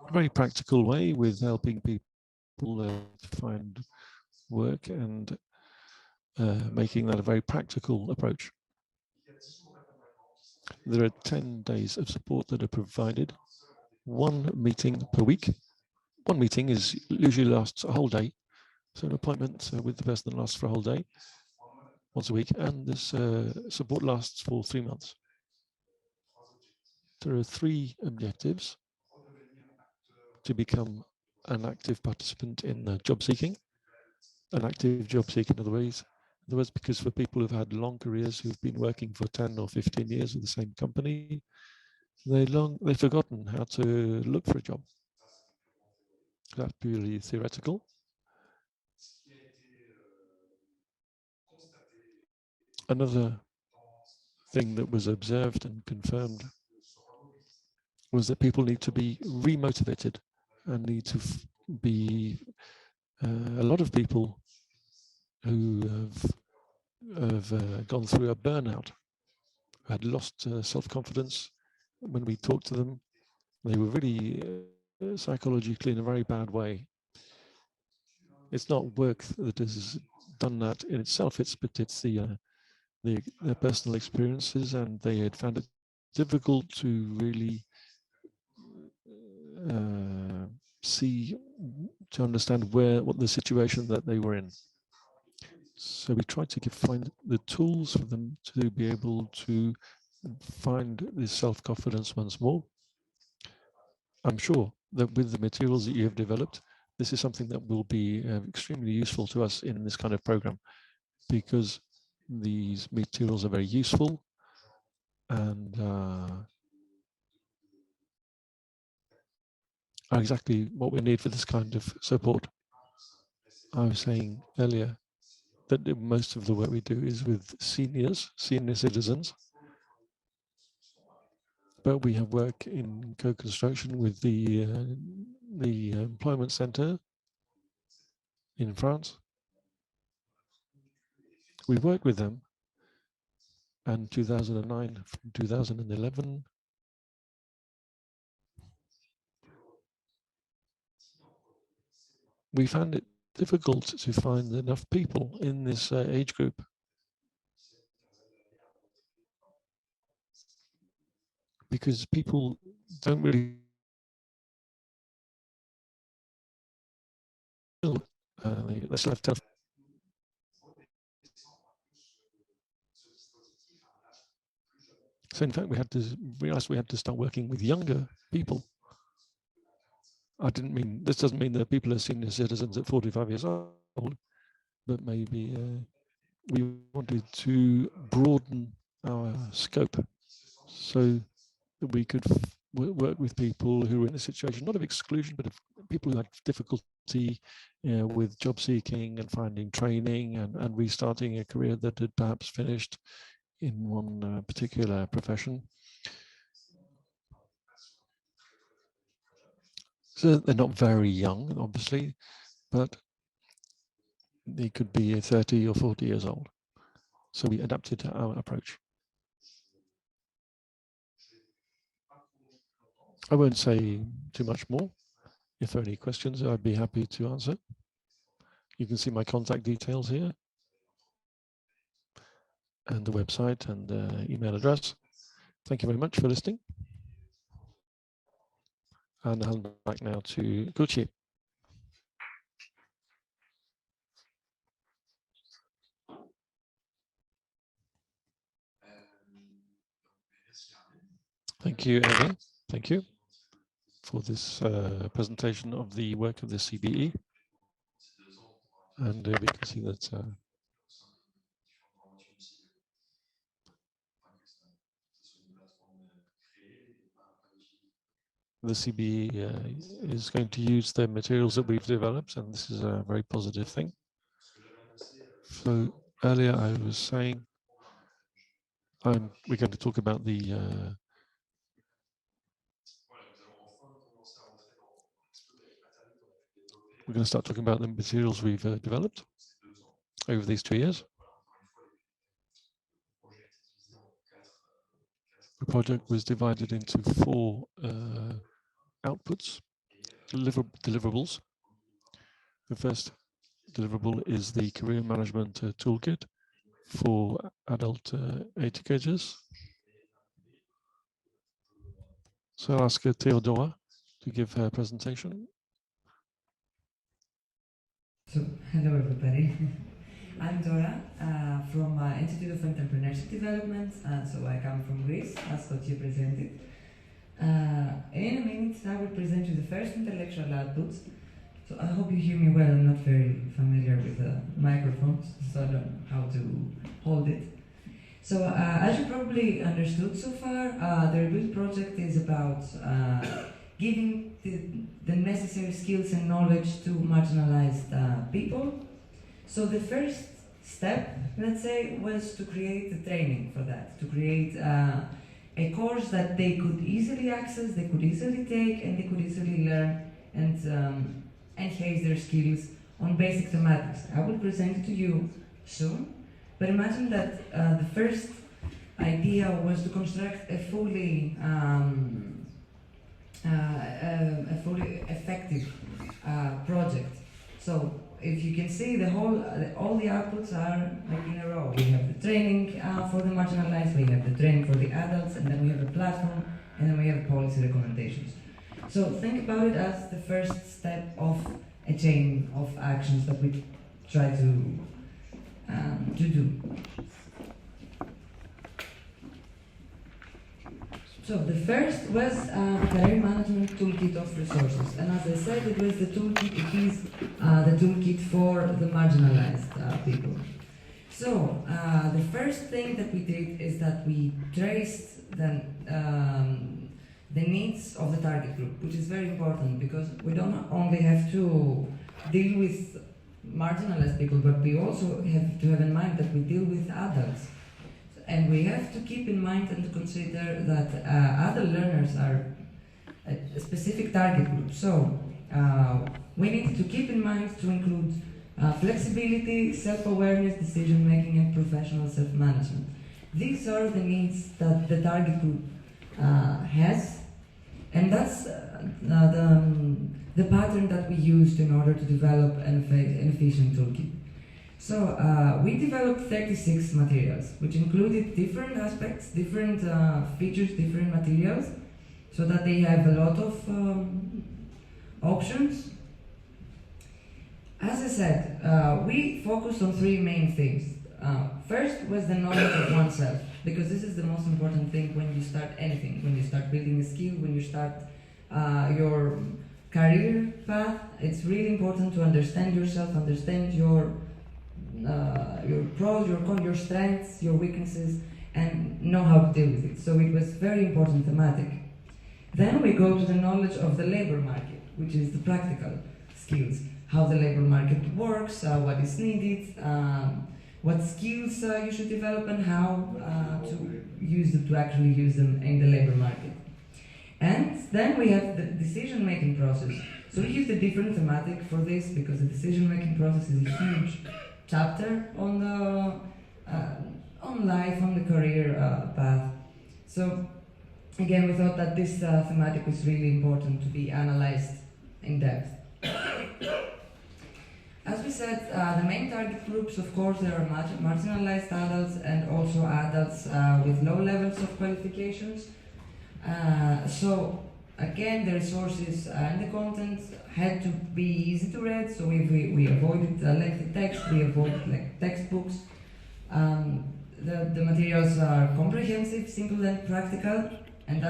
A very practical way, with helping people find work and making that a very practical approach. There are 10 days of support that are provided, 1 meeting per week. 1 meeting usually lasts a whole day. So an appointment with the person lasts for a whole day, once a week, and this support lasts for 3 months. There are 3 objectives: to become an active participant in job seeking, an active job seeker, in other words, because for people who've had long careers, who've been working for 10 or 15 years with the same company, they've forgotten how to look for a job. That's purely theoretical. Another thing that was observed and confirmed was that people need to be remotivated and need to be a lot of people who have gone through a burnout, had lost self-confidence. When we talked to them, they were really psychologically in a very bad way. It's not work that has done that in itself, it's their personal experiences, and they had found it difficult to really to understand what the situation that they were in. So we tried to find the tools for them to be able to find this self-confidence once more. I'm sure that with the materials that you have developed, this is something that will be extremely useful to us in this kind of program, because these materials are very useful and are exactly what we need for this kind of support. I was saying earlier that most of the work we do is with senior citizens, but we have work in co-construction with the employment center in France. We worked with them, and 2009 from 2011, we found it difficult to find enough people in this age group. Because people don't really they still have tough. So in fact, we had to realize we had to start working with younger people. This doesn't mean that people are senior citizens at 45 years old, but maybe we wanted to broaden our scope so that we could work with people who were in a situation, not of exclusion, but of people who had difficulty with job seeking and finding training and restarting a career that had perhaps finished in one particular profession. So they're not very young, obviously, but they could be 30 or 40 years old. So we adapted our approach. I won't say too much more. If there are any questions, I'd be happy to answer. You can see my contact details here and the website and email address. Thank you very much for listening. And I'll hand back now to Gauthier. Thank you, Amy. Thank you for this presentation of the work of the CBE. And we can see that the CBE is going to use the materials that we've developed, and this is a very positive thing. So earlier I was saying we're going to talk about the we're going to start talking about the materials we've developed over these 2 years. The project was divided into 4 outputs, deliverables. The first deliverable is the career management toolkit for adult educators. So I'll ask Theodora to give her presentation. So, hello everybody. I'm Dora from Institute of Entrepreneurship Development, so I come from Greece, as Gauthier presented. In a minute, I will present you the first intellectual output. So I hope you hear me well. I'm not very familiar with microphones, so I don't know how to hold it. So as you probably understood so far, the Rebuild project is about giving the necessary skills and knowledge to marginalized people. So the first step, let's say, was to create the training for that, to create a course that they could easily access, they could easily take, and they could easily learn and enhance their skills on basic thematics. I will present it to you soon, but imagine that the first idea was to construct a fully effective project. So if you can see, all the outputs are like in a row. We have the training for the marginalized, we have the training for the adults, and then we have a platform, and then we have policy recommendations. So think about it as the first step of a chain of actions that we try to do. So the first was the career management toolkit of resources, and as I said, it was the toolkit. It is the toolkit for the marginalized people. So the first thing that we did is that we traced the needs of the target group, which is very important because we don't only have to deal with marginalized people, but we also have to have in mind that we deal with adults. And we have to keep in mind and to consider that adult learners are a specific target group. So we need to keep in mind to include flexibility, self-awareness, decision-making, and professional self-management. These are the needs that the target group has, and that's the pattern that we used in order to develop an efficient toolkit. So we developed 36 materials, which included different aspects, different features, different materials, so that they have a lot of options. As I said, we focused on three main things. First was the knowledge of oneself, because this is the most important thing when you start anything, when you start building a skill, when you start your career path. It's really important to understand yourself, understand your pros, your cons, your strengths, your weaknesses, and know how to deal with it. So it was very important thematic. Then we go to the knowledge of the labor market, which is the practical skills, how the labor market works, what is needed, what skills you should develop, and how to use them, to actually use them in the labor market. And then we have the decision-making process. So we used a different thematic for this because the decision-making process is a huge chapter on life, on the career path. So again, we thought that this thematic was really important to be analyzed in depth. As we said, the main target groups, of course, there are marginalized adults and also adults with low levels of qualifications. So again, the resources and the content had to be easy to read, so we avoided lengthy text, we avoided textbooks. The materials are comprehensive, simple and practical, and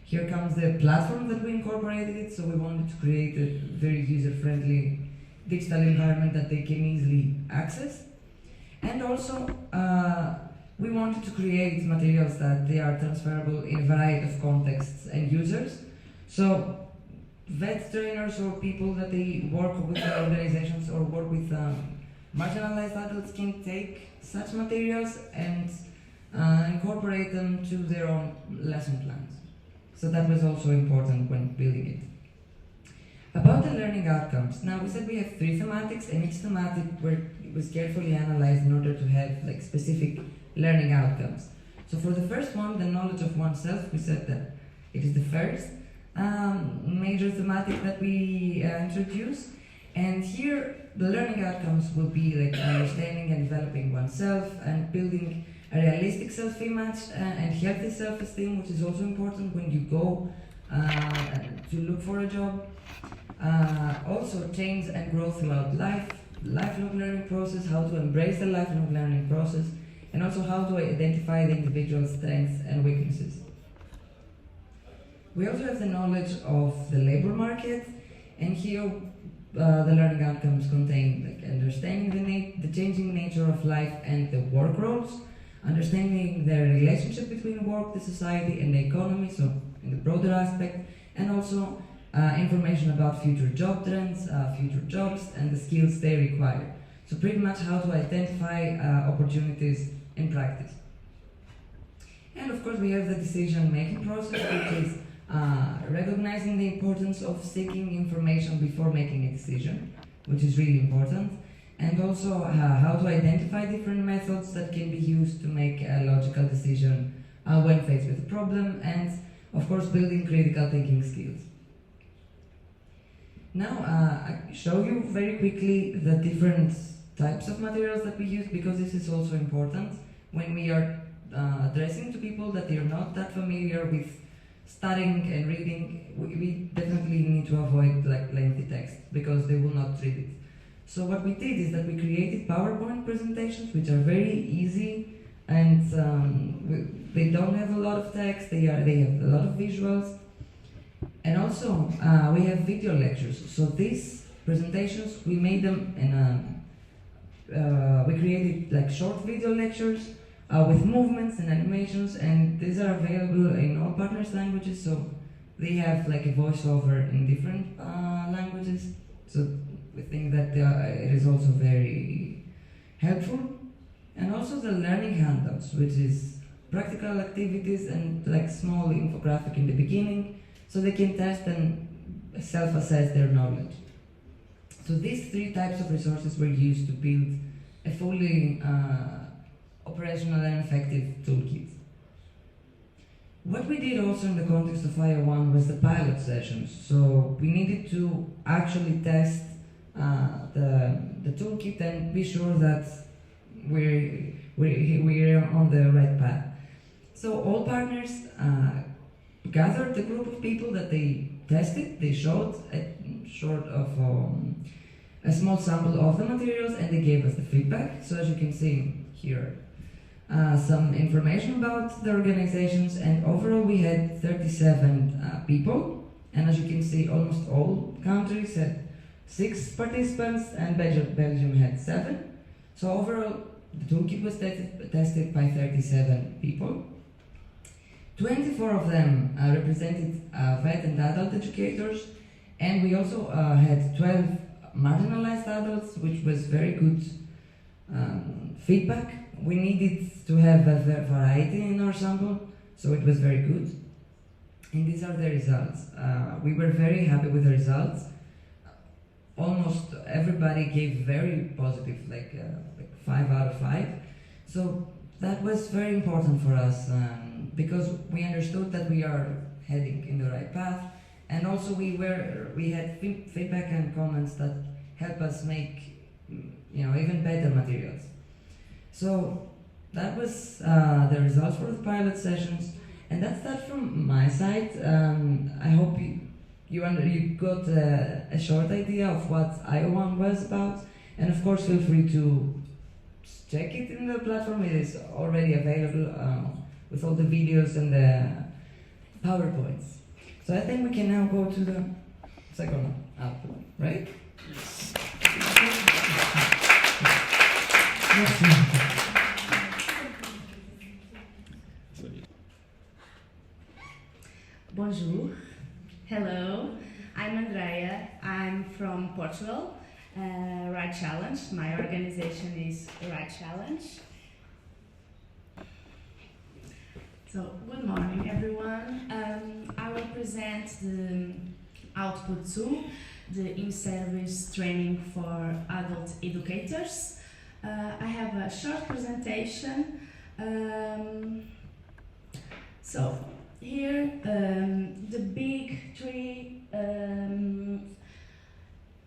here comes the platform that we incorporated it, so we wanted to create a very user-friendly digital environment that they can easily access. And also, we wanted to create materials that they are transferable in a variety of contexts and users. So vet trainers or people that they work with organizations or work with marginalized adults can take such materials and incorporate them to their own lesson plans. So that was also important when building it. About the learning outcomes, now we said we have three thematics, and each thematic was carefully analyzed in order to have specific learning outcomes. So for the first one, the knowledge of oneself, we said that it is the first major thematic that we introduce. And here, the learning outcomes will be like understanding and developing oneself and building a realistic self-image and healthy self-esteem, which is also important when you go to look for a job. Also, change and growth throughout life, lifelong learning process, how to embrace the lifelong learning process, and also how to identify the individual's strengths and weaknesses. We also have the knowledge of the labor market, and here the learning outcomes contain understanding the changing nature of life and the work roles, understanding the relationship between work, the society, and the economy, so in the broader aspect, and also information about future job trends, future jobs, and the skills they require. So pretty much how to identify opportunities in practice. And of course we have the decision-making process, which is recognizing the importance of seeking information before making a decision, which is really important, and also how to identify different methods that can be used to make a logical decision when faced with a problem, and of course building critical thinking skills. Now I show you very quickly the different types of materials that we use, because this is also important when we are addressing to people that they are not that familiar with studying and reading. We definitely need to avoid lengthy text because they will not read it. So what we did is that we created PowerPoint presentations, which are very easy and they don't have a lot of text, they have a lot of visuals. And also, we have video lectures. So these presentations, we made them we created like short video lectures with movements and animations, and these are available in all partners' languages. So they have like a voiceover in different languages. So we think that it is also very helpful. And also the learning handouts, which is practical activities and like small infographic in the beginning, so they can test and self-assess their knowledge. So these three types of resources were used to build a fully operational and effective toolkit. What we did also in the context of IO1 was the pilot sessions. So we needed to actually test the toolkit and be sure that we're on the right path. So all partners gathered a group of people that they tested. They showed a small sample of the materials, and they gave us the feedback. So as you can see here, some information about the organizations, and overall we had 37 people, and as you can see, almost all countries had 6 participants, and Belgium had 7. So overall, the toolkit was tested by 37 people. 24 of them represented vet and adult educators, and we also had 12 marginalized adults, which was very good feedback. We needed to have a variety in our sample, so it was very good. And these are the results. We were very happy with the results. Almost everybody gave very positive, like 5 out of 5. So that was very important for us, because we understood that we are heading in the right path, and also we had feedback and comments that help us make even better materials. So that was the results for the pilot sessions, and that's that from my side. I hope you got a short idea of what IO1 was about, and of course feel free to check it in the platform. It is already available with all the videos and the PowerPoints. So I think we can now go to the second output, right? Bonjour. Hello. I'm Andrea. I'm from Portugal. Right Challenge. My organization is Right Challenge. So, good morning, everyone. I will present the output 2, the in-service training for adult educators. I have a short presentation. So, here, the big 3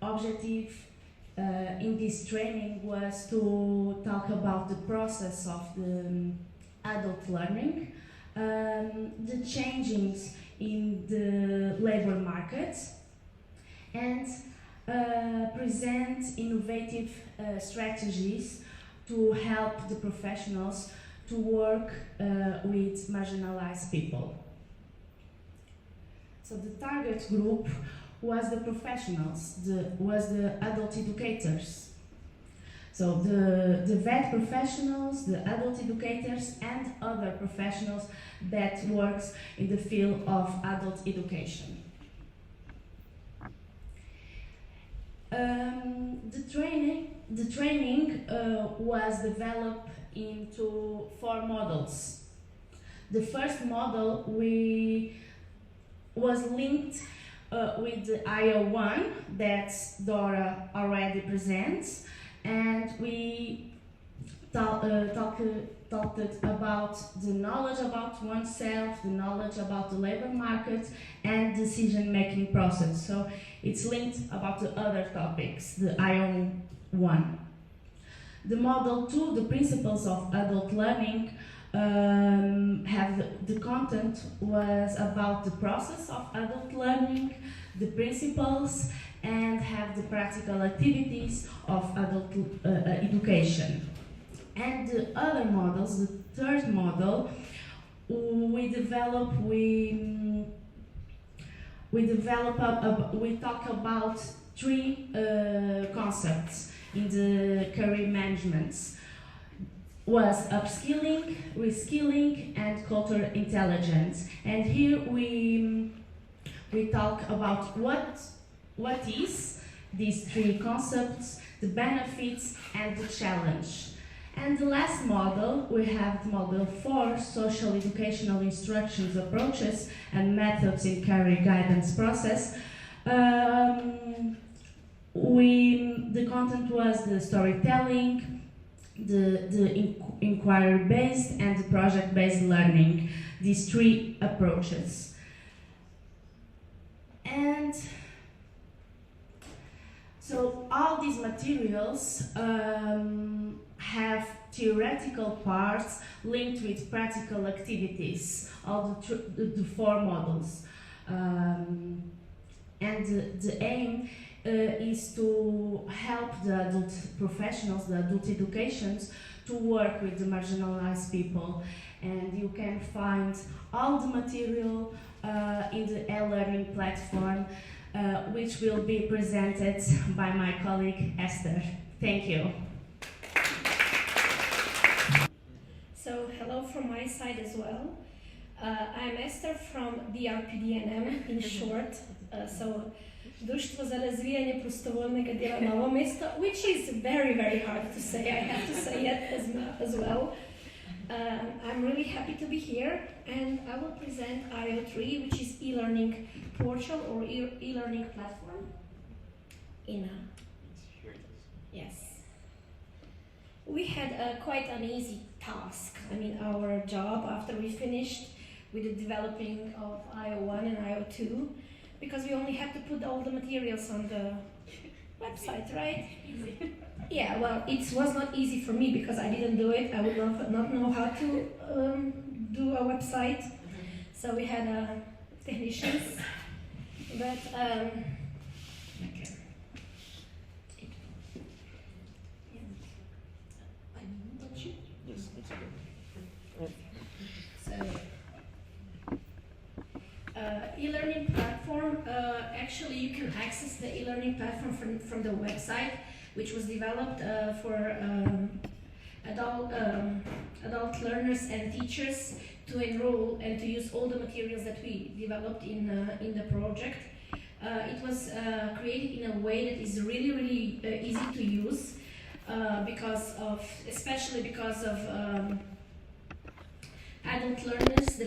objectives in this training was to talk about the process of the adult learning, the changes in the labor market, and present innovative strategies to help the professionals to work with marginalized people. So the target group was the professionals, was the adult educators. So the vet professionals, the adult educators, and other professionals that works in the field of adult education. The training was developed into 4 models. The first model was linked with the IO1 that Dora already presents, and we talked about the knowledge about oneself, the knowledge about the labor market, and decision-making process. So it's linked about the other topics, the IO1. The model 2, the principles of adult learning, the content was about the process of adult learning, the principles, and have the practical activities of adult education. And the other models, the third model, we talk about three concepts in the career management. Was upskilling, reskilling, and cultural intelligence. And here we talk about what is these three concepts, the benefits, and the challenge. And the last model, we have the model 4, social educational instructions, approaches, and methods in career guidance process. The content was the storytelling, the inquiry-based, and the project-based learning, these three approaches. And so all these materials have theoretical parts linked with practical activities, all the four models. And the aim is to help the adult professionals, the adult educations, to work with the marginalized people. And you can find all the material in the e-learning platform, which will be presented by my colleague Esther. Thank you. So hello from my side as well. I'm Esther from DRPDNM in short. Društvo za razvijanje prostovoljnega dela Novo Mesto, which is very, very hard to say, I have to say it as well. I'm really happy to be here, and I will present IO3, which is e-learning portal or e-learning platform. Yes. We had quite an easy task. I mean, our job after we finished with the developing of IO1 and IO2, because we only had to put all the materials on the website, right? Yeah, well, it was not easy for me because I didn't do it. I would not know how to do a website. So we had technicians, but okay. Yes, that's okay. So, e-learning platform, actually you can access the e-learning platform from the website, which was developed for adult learners and teachers to enroll and to use all the materials that we developed in the project. It was created in a way that is really, really easy to use, especially because of adult learners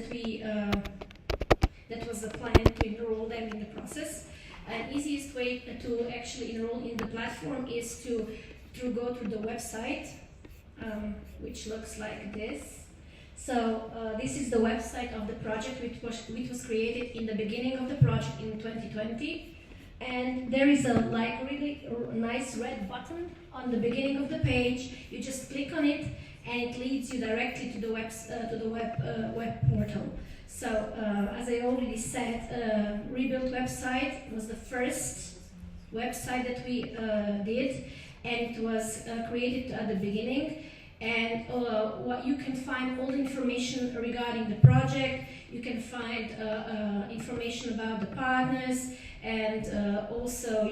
that was the plan to enroll them in the process. And easiest way to actually enroll in the platform is to go to the website, which looks like this. So this is the website of the project, which was created in the beginning of the project in 2020. And there is a really nice red button on the beginning of the page. You just click on it, and it leads you directly to the web portal. So, as I already said, Rebuild website was the first website that we did, and it was created at the beginning. And what you can find all the information regarding the project. You can find information about the partners, and also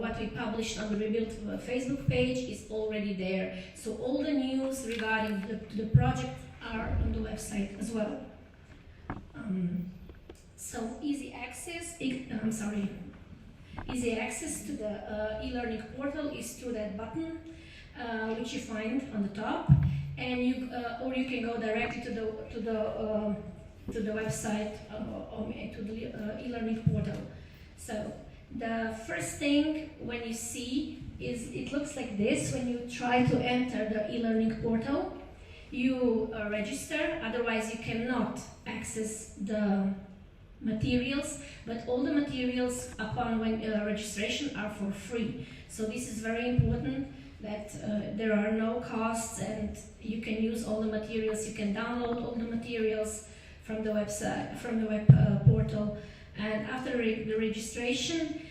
what we published on the Rebuild Facebook page is already there. So all the news regarding the project are on the website as well. So easy access to the e-learning portal is through that button, which you find on the top, and you can go directly to the website to the e-learning portal. So the first thing when you see is it looks like this when you try to enter the e-learning portal. You register, otherwise you cannot access the materials, but all the materials upon registration are for free. So this is very important that there are no costs and you can use all the materials, you can download all the materials from the website, from the web portal. And after the registration,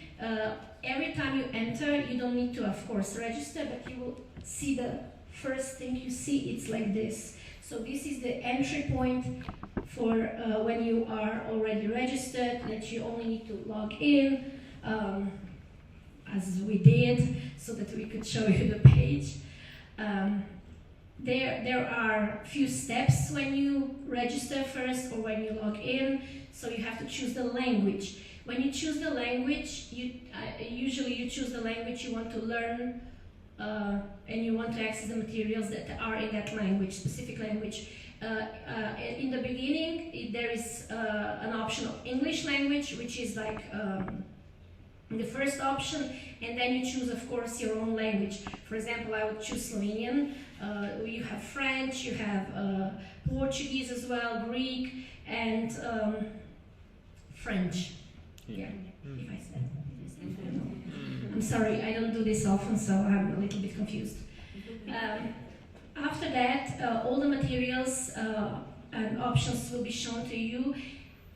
every time you enter, you don't need to, of course, register, but you will see the first thing you see, it's like this. So this is the entry point for when you are already registered, that you only need to log in, as we did, so that we could show you the page. There are few steps when you register first or when you log in, so you have to choose the language. When you choose the language, usually you choose the language you want to learn, and you want to access the materials that are in that language, specific language. In the beginning, there is an option of English language, which is like the first option, and then you choose, of course, your own language. For example, I would choose Slovenian. You have French, you have Portuguese as well, Greek, and French. Yeah, if I said. I'm sorry, I don't do this often, so I'm a little bit confused. After that, all the materials and options will be shown to you.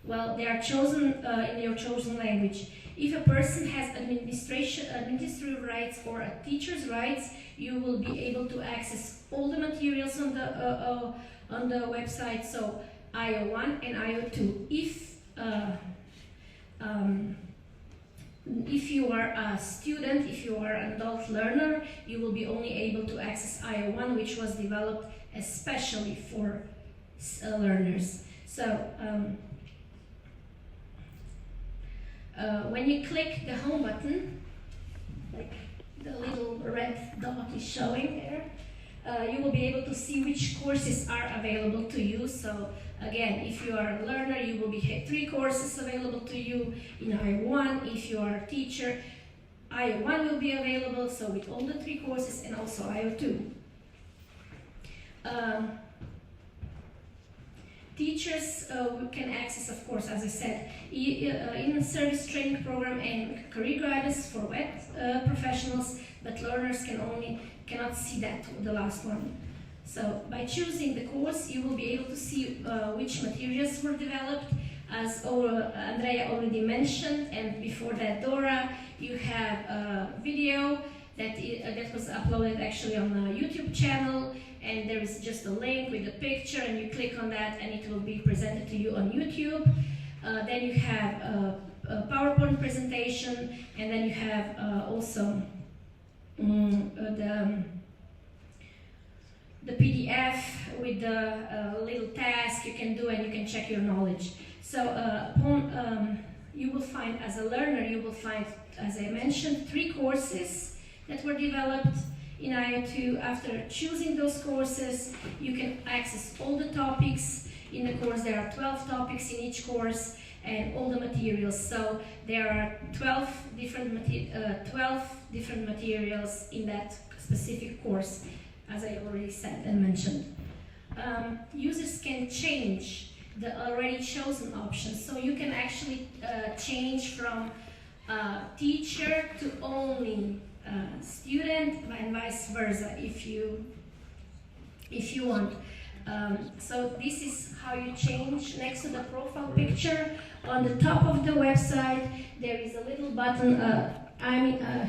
Well, they are chosen in your chosen language. If a person has administrative rights or a teacher's rights, you will be able to access all the materials on the website. So IO1 and IO2. If you are a student, if you are an adult learner, you will be only able to access IO1, which was developed especially for learners. So when you click the home button, like the little red dot is showing there, you will be able to see which courses are available to you. So again, if you are a learner, you will be 3 courses available to you in IO1. If you are a teacher, IO1 will be available, so with all the 3 courses, and also IO2. Teachers can access, of course, as I said, in-service training program and career guidance for web professionals, but learners cannot see that, the last one. So by choosing the course, you will be able to see which materials were developed. As Andrea already mentioned, and before that Dora, you have a video that was uploaded actually on the YouTube channel, and there is just a link with a picture, and you click on that and it will be presented to you on YouTube. Then you have a PowerPoint presentation, and then you have also the PDF with the little task you can do, and you can check your knowledge. So you will find, as a learner, you will find, as I mentioned, 3 courses that were developed in IO2. After choosing those courses, you can access all the topics in the course. There are 12 topics in each course, and all the materials. So there are 12 different materials in that specific course, as I already said and mentioned. Users can change the already chosen options, so you can actually change from teacher to only student, and vice versa if you want. So this is how you change. Next to the profile picture, on the top of the website, there is a little button.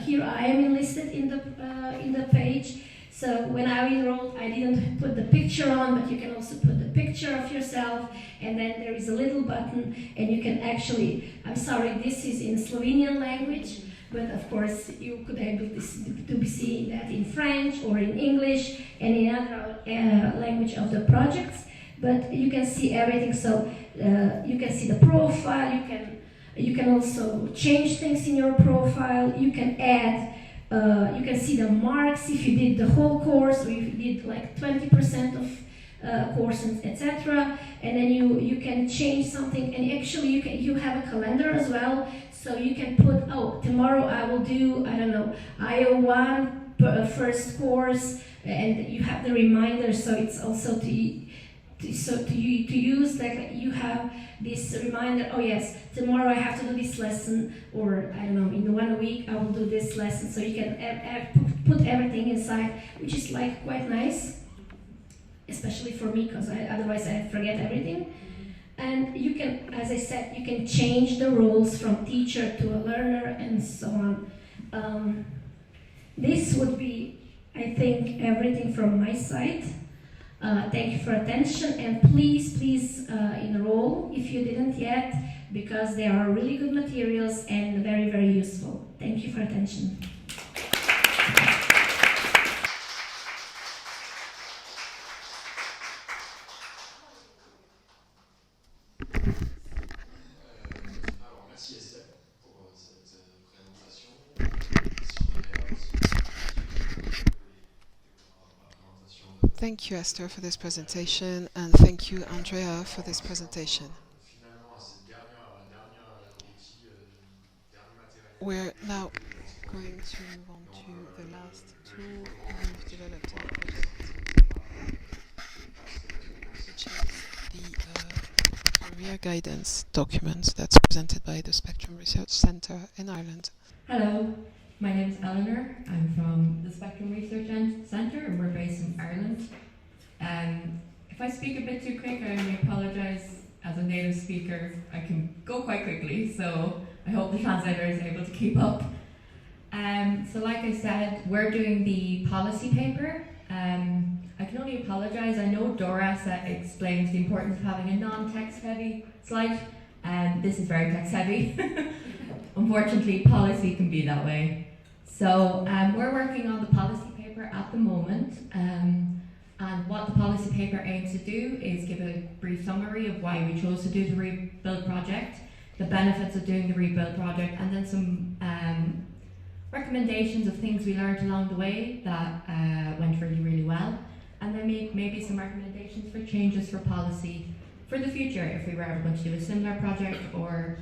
Here I am enlisted in the page. So when I enrolled, I didn't put the picture on, but you can also put the picture of yourself, and then there is a little button, and you can actually, I'm sorry, this is in Slovenian language, but of course you could able to be seeing that in French or in English and in other language of the projects, but you can see everything. So you can see the profile, you can also change things in your profile, you can add. You can see the marks if you did the whole course, or if you did like 20% of courses, etc. And then you can change something, and actually you have a calendar as well, so you can put, oh, tomorrow I will do, I don't know, IO1 first course, and you have the reminder, so it's also to use, like you have this reminder, oh yes, tomorrow I have to do this lesson, or I don't know, in 1 week I will do this lesson, so you can put everything inside, which is like quite nice, especially for me, because otherwise I forget everything. And you can, as I said, you can change the roles from teacher to a learner and so on. This would be, I think, everything from my side. Thank you for attention, and please enroll if you didn't yet, because they are really good materials and very useful. Thank you for attention. Thank you, Esther, for this presentation, and thank you, Andrea, for this presentation. We're now going to move on to the last tool we've developed in the project, which is the career guidance document that's presented by the Spectrum Research Centre in Ireland. Hello, my name is Eleanor. I'm from the Spectrum Research Centre, and we're based in Ireland. If I speak a bit too quick, I only apologise. As a native speaker, I can go quite quickly, so I hope the translator is able to keep up. So like I said, we're doing the policy paper. I can only apologise. I know Dora explains the importance of having a non-text heavy slide, and this is very text heavy. Unfortunately, policy can be that way. So we're working on the policy paper at the moment, and what the policy paper aims to do is give a brief summary of why we chose to do the Rebuild project, the benefits of doing the Rebuild project, and then some recommendations of things we learned along the way that went really well, and then maybe some recommendations for changes for policy for the future if we were ever going to do a similar project, or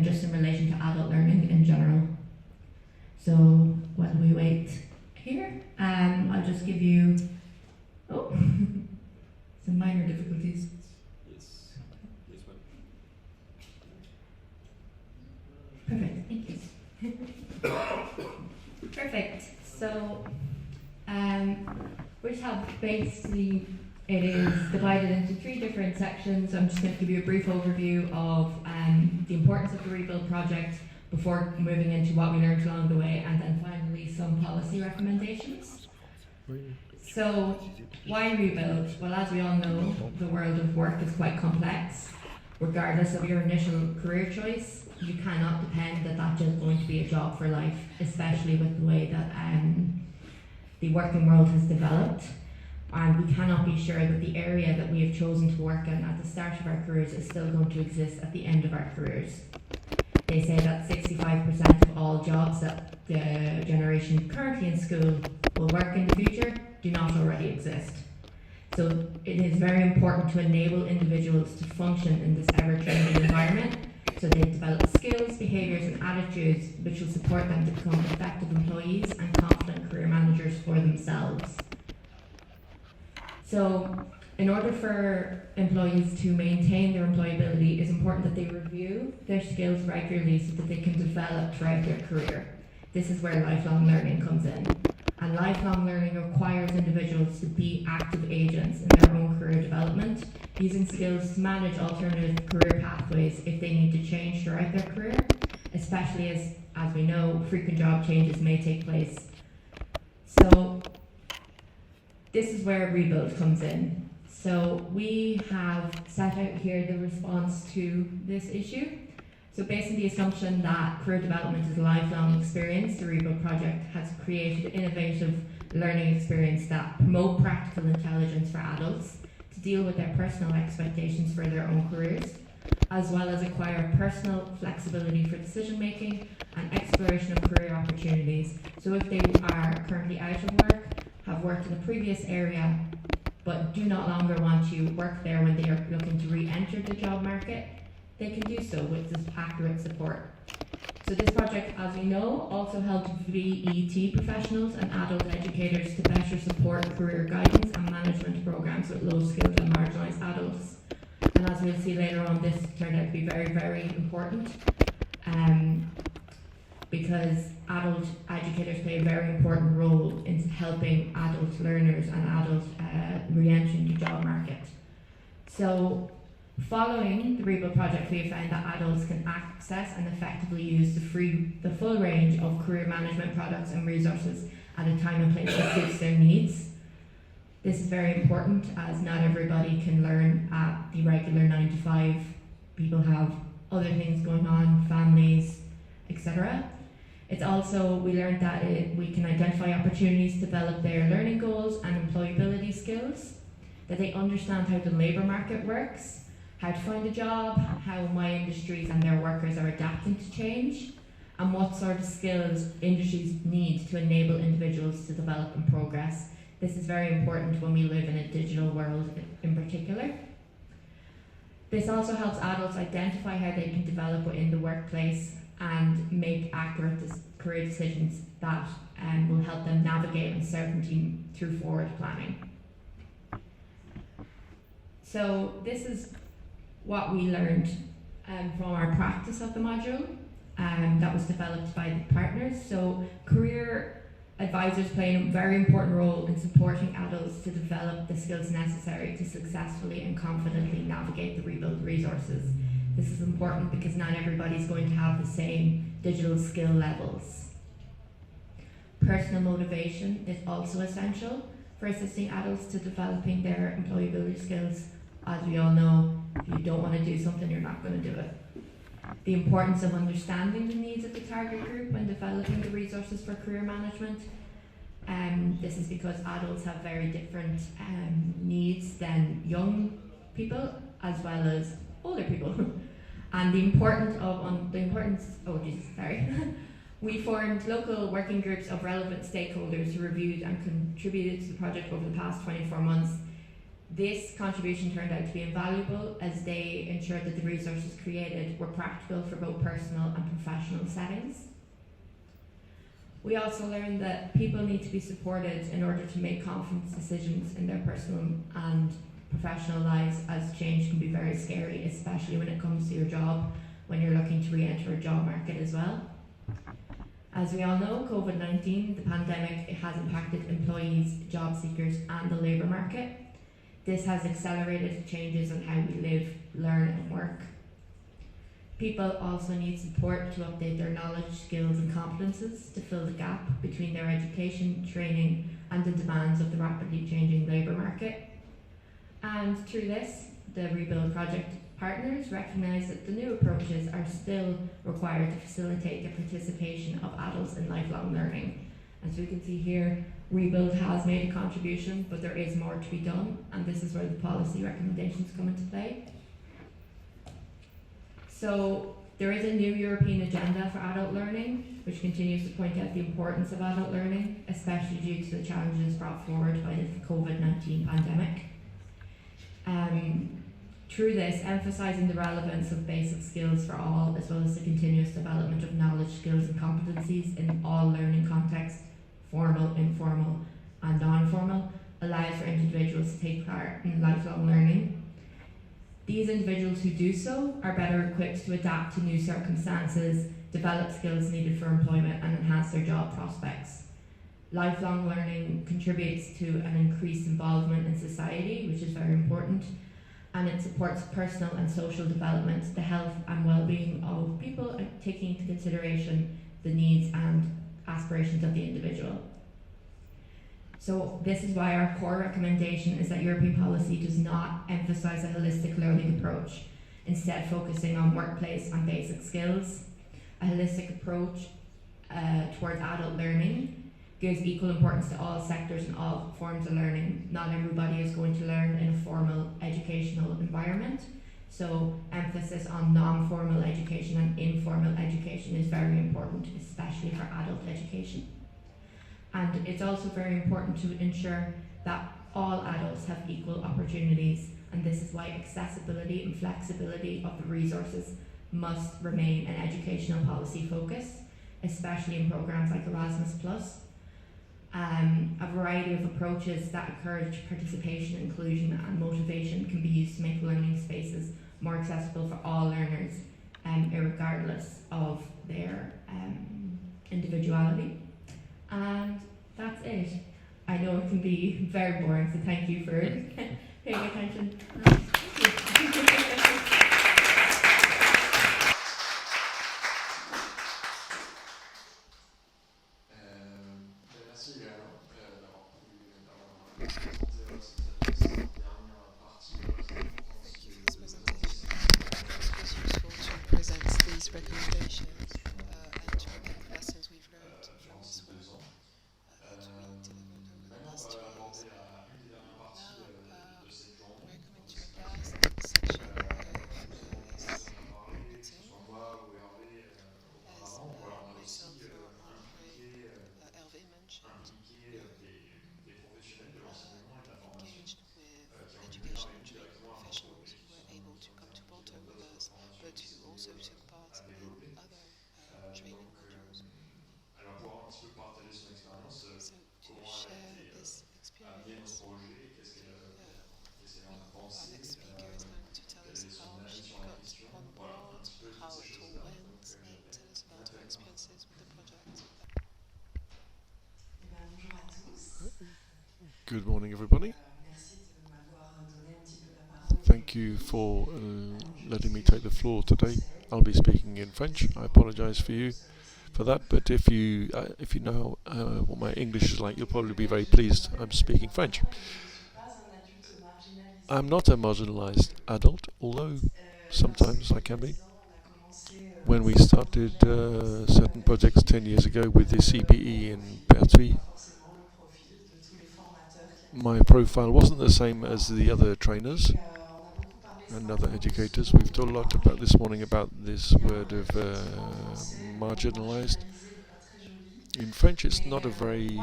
just in relation to adult learning in general. So while we wait here, I'll just give you some minor difficulties. Yes, ma'am. Perfect, thank you. Perfect. So we just have basically, it is divided into 3 different sections. I'm just going to give you a brief overview of the importance of the Rebuild project before moving into what we learned along the way, and then finally some policy recommendations. So why Rebuild? Well, as we all know, the world of work is quite complex. Regardless of your initial career choice, you cannot depend that that's just going to be a job for life, especially with the way that the working world has developed. And we cannot be sure that the area that we have chosen to work in at the start of our careers is still going to exist at the end of our careers. They say that 65% of all jobs that the generation currently in school will work in the future do not already exist. So it is very important to enable individuals to function in this ever-changing environment, so they develop skills, behaviours and attitudes which will support them to become effective employees and confident career managers for themselves. So in order for employees to maintain their employability, it's important that they review their skills regularly so that they can develop throughout their career. This is where lifelong learning comes in. And lifelong learning requires individuals to be active agents in their own career development, using skills to manage alternative career pathways if they need to change throughout their career, especially as we know, frequent job changes may take place. So this is where Rebuild comes in. So we have set out here the response to this issue. So based on the assumption that career development is a lifelong experience, the Rebuild project has created innovative learning experience that promote practical intelligence for adults to deal with their personal expectations for their own careers, as well as acquire personal flexibility for decision making and exploration of career opportunities. So if they are currently out of work, have worked in a previous area, but do not longer want to work there when they are looking to re-enter the job market, they can do so with this accurate support. So this project, as we know, also helps VET professionals and adult educators to better support career guidance and management programs with low-skilled and marginalised adults. And as we'll see later on, this turned out to be very important because adult educators play a very important role in helping adult learners and adults re-entering the job market. So following the Rebuild project, we have found that adults can access and effectively use the full range of career management products and resources at a time and place that suits their needs. This is very important as not everybody can learn at the regular 9 to 5. People have other things going on, families, etc. It's also, we learned that we can identify opportunities to develop their learning goals and employability skills, that they understand how the labour market works, how to find a job, how my industries and their workers are adapting to change, and what sort of skills industries need to enable individuals to develop and progress. This is very important when we live in a digital world in particular. This also helps adults identify how they can develop within the workplace and make accurate career decisions that will help them navigate uncertainty through forward planning. So this is what we learned from our practice of the module that was developed by the partners. So career advisors play a very important role in supporting adults to develop the skills necessary to successfully and confidently navigate the rebuild resources. This is important because not everybody's going to have the same digital skill levels. Personal motivation is also essential for assisting adults to developing their employability skills. As we all know, if you don't want to do something, you're not going to do it. The importance of understanding the needs of the target group when developing the resources for career management. This is because adults have very different needs than young people as well as older people. And we formed local working groups of relevant stakeholders who reviewed and contributed to the project over the past 24 months. This contribution turned out to be invaluable as they ensured that the resources created were practical for both personal and professional settings. We also learned that people need to be supported in order to make confident decisions in their personal and professional lives, as change can be very scary, especially when it comes to your job, when you're looking to re-enter a job market as well. As we all know, COVID-19, the pandemic, it has impacted employees, job seekers and the labour market. This has accelerated changes in how we live, learn and work. People also need support to update their knowledge, skills and competences to fill the gap between their education, training and the demands of the rapidly changing labour market. And through this, the Rebuild project partners recognise that the new approaches are still required to facilitate the participation of adults in lifelong learning. As we can see here, Rebuild has made a contribution, but there is more to be done, and this is where the policy recommendations come into play. So there is a new European agenda for adult learning, which continues to point out the importance of adult learning, especially due to the challenges brought forward by the COVID-19 pandemic. Through this, emphasising the relevance of basic skills for all, as well as the continuous development of knowledge, skills and competencies in all learning contexts, formal, informal and non-formal, allows for individuals to take part in lifelong learning. These individuals who do so are better equipped to adapt to new circumstances, develop skills needed for employment and enhance their job prospects. Lifelong learning contributes to an increased involvement in society, which is very important, and it supports personal and social development, the health and well-being of people, taking into consideration the needs and aspirations of the individual. So this is why our core recommendation is that European policy does not emphasise a holistic learning approach, instead focusing on workplace and basic skills. A holistic approach towards adult learning gives equal importance to all sectors and all forms of learning. Not everybody is going to learn in a formal educational environment, so emphasis on non-formal education and informal education is very important, especially for adult education. And it's also very important to ensure that all adults have equal opportunities, and this is why accessibility and flexibility of the resources must remain an educational policy focus, especially in programs like Erasmus+. A variety of approaches that encourage participation, inclusion and motivation can be used to make learning spaces more accessible for all learners, irregardless of their individuality. And that's it. I know it can be very boring, so thank you for paying attention. Den här sidan, vi vill inte ha training modules. elle va pouvoir un petit peu partager son expérience, So to comment elle a share été this amenée dans ce experience, projet, qu'est-ce qu'elle en a our pensé, next speaker is going to tell quel us est son how avis she sur la got question. on Voilà, un board, petit peu toutes how ces it all choses-là. Donc, went, and tell us about her experiences with the project. Eh ben, bonjour à tous. Good morning, everybody. Merci de m'avoir donné un petit peu la parole. Thank you for letting me take the floor today. I'll be speaking in French. I apologize for you for that, but if you know what my English is like, you'll probably be very pleased I'm speaking French. I'm not a marginalized adult, although sometimes I can be. When we started certain projects 10 years ago with the CPE in Pertuis, my profile wasn't the same as the other trainers and other educators. We've talked a lot about this morning about this word of marginalized. In French, it's not a very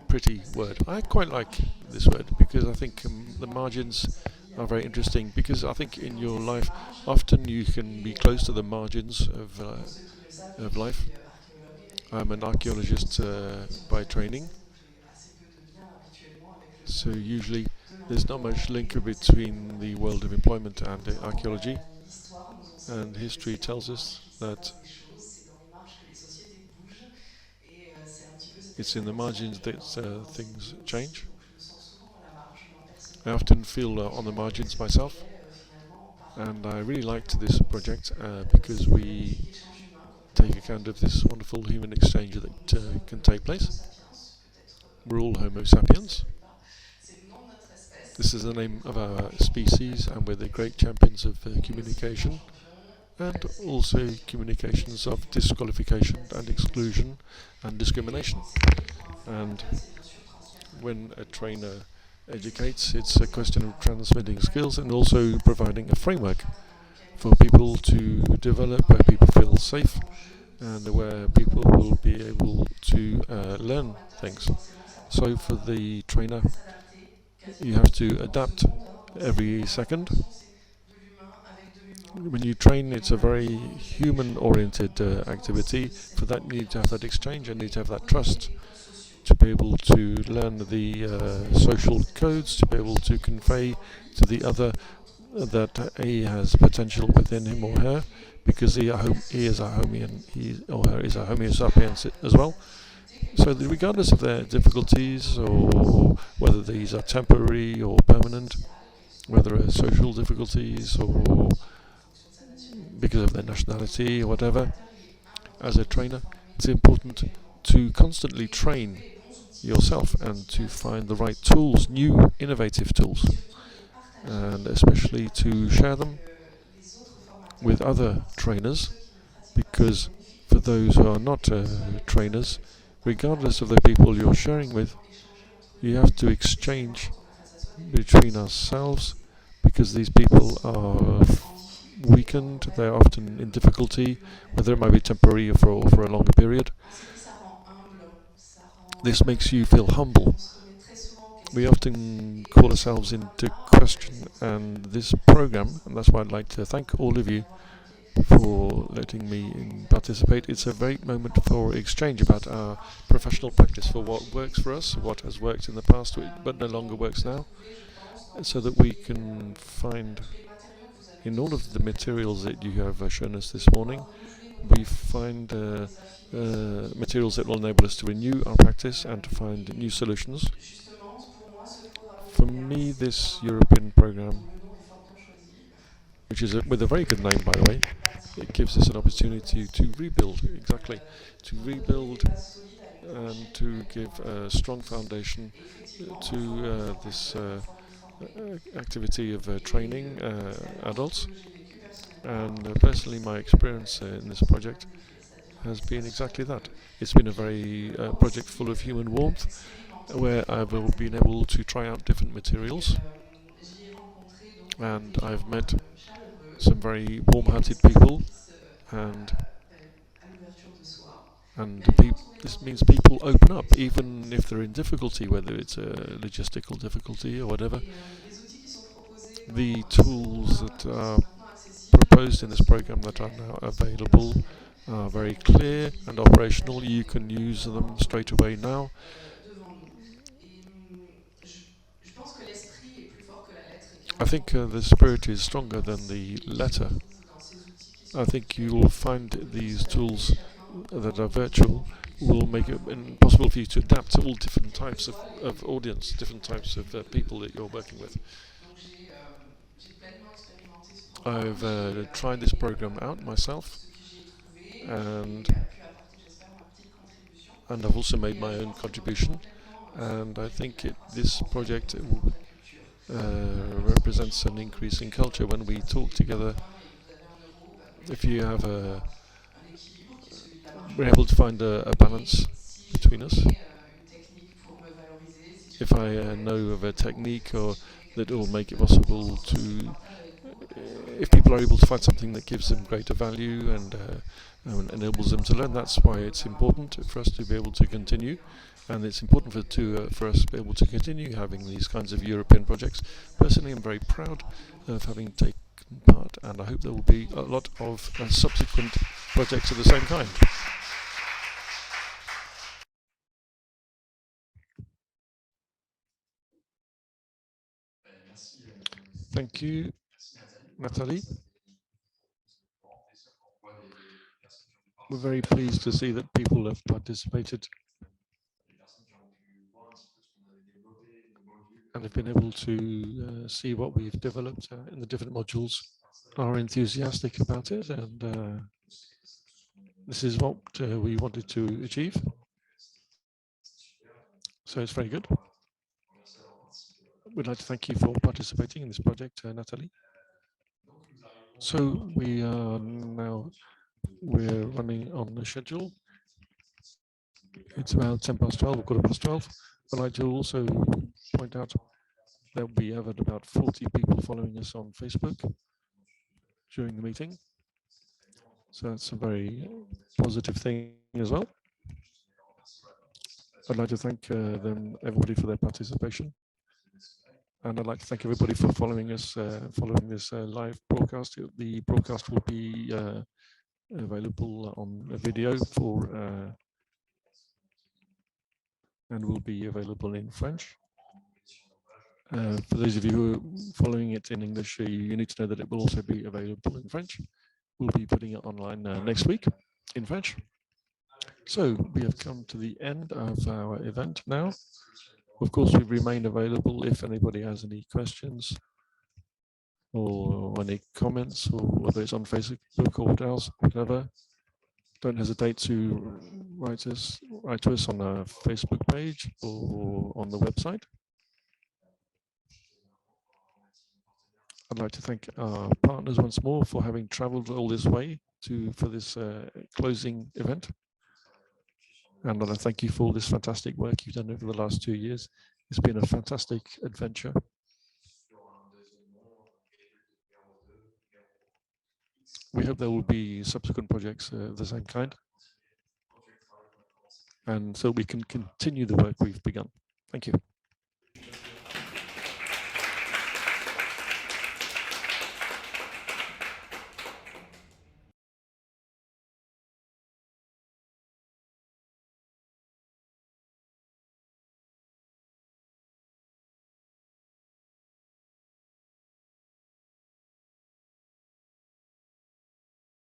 pretty word. I quite like this word because I think the margins are very interesting, because I think in your life often you can be close to the margins of life. I'm an archaeologist by training, so usually there's not much link between the world of employment and archaeology, and history tells us that it's in the margins that things change. I often feel on the margins myself, and I really liked this project because we take account of this wonderful human exchange that can take place. We're all Homo sapiens. This is the name of our species, and we're the great champions of communication, and also communications of disqualification and exclusion and discrimination. And when a trainer educates, it's a question of transmitting skills and also providing a framework for people to develop, where people feel safe and where people will be able to learn things. So for the trainer, you have to adapt every second. When you train, it's a very human-oriented activity. For that, you need to have that exchange and need to have that trust to be able to learn the social codes, to be able to convey to the other that he has potential within him or her, because he is a homie, and he or her is a Homo sapiens as well. So regardless of their difficulties, or whether these are temporary or permanent, whether it's social difficulties or because of their nationality or whatever, as a trainer, it's important to constantly train yourself and to find the right tools, new innovative tools, and especially to share them with other trainers, because for those who are not trainers, regardless of the people you're sharing with, you have to exchange between ourselves, because these people are weakened, they're often in difficulty, whether it might be temporary or for a longer period. This makes you feel humble. We often call ourselves into question, and this program, and that's why I'd like to thank all of you for letting me participate. It's a great moment for exchange about our professional practice, for what works for us, what has worked in the past but no longer works now, so that we can find in all of the materials that you have shown us this morning, we find materials that will enable us to renew our practice and to find new solutions. For me, this European program, which is with a very good name, by the way, it gives us an opportunity to rebuild, to rebuild and to give a strong foundation to this activity of training adults. And personally, my experience in this project has been exactly that. It's been a very project full of human warmth, where I've been able to try out different materials, and I've met some very warm-hearted people, and this means people open up, even if they're in difficulty, whether it's a logistical difficulty or whatever. The tools that are proposed in this program that are now available are very clear and operational. You can use them straight away now. I think the spirit is stronger than the letter. I think you will find these tools that are virtual will make it possible for you to adapt to all different types of audience, different types of people that you're working with. I've tried this program out myself, and I've also made my own contribution, and I think this project represents an increase in culture when we talk together. If you have we're able to find a balance between us. If I know of a technique or that will make it possible to, if people are able to find something that gives them greater value and enables them to learn, that's why it's important for us to be able to continue. And it's important for us to be able to continue having these kinds of European projects. Personally, I'm very proud of having taken part, and I hope there will be a lot of subsequent projects of the same kind. Thank you, Nathalie. We're very pleased to see that people have participated and have been able to see what we've developed in the different modules, are enthusiastic about it, and this is what we wanted to achieve. So it's very good. We'd like to thank you for participating in this project, Nathalie. So we're running on the schedule. It's about 12:10 or 12:15. I'd like to also point out that we have about 40 people following us on Facebook during the meeting. So that's a very positive thing as well. I'd like to thank everybody for their participation. And I'd like to thank everybody for following us, following this live broadcast. The broadcast will be available on a video and will be available in French. For those of you who are following it in English, you need to know that it will also be available in French. We'll be putting it online next week in French. So we have come to the end of our event now. Of course, we remain available if anybody has any questions or any comments, or whether it's on Facebook or whatever. Don't hesitate to write to us on our Facebook page or on the website. I'd like to thank our partners once more for having traveled all this way for this closing event. And I thank you for all this fantastic work you've done over the last 2 years. It's been a fantastic adventure. We hope there will be subsequent projects of the same kind, and so we can continue the work we've begun. Thank you.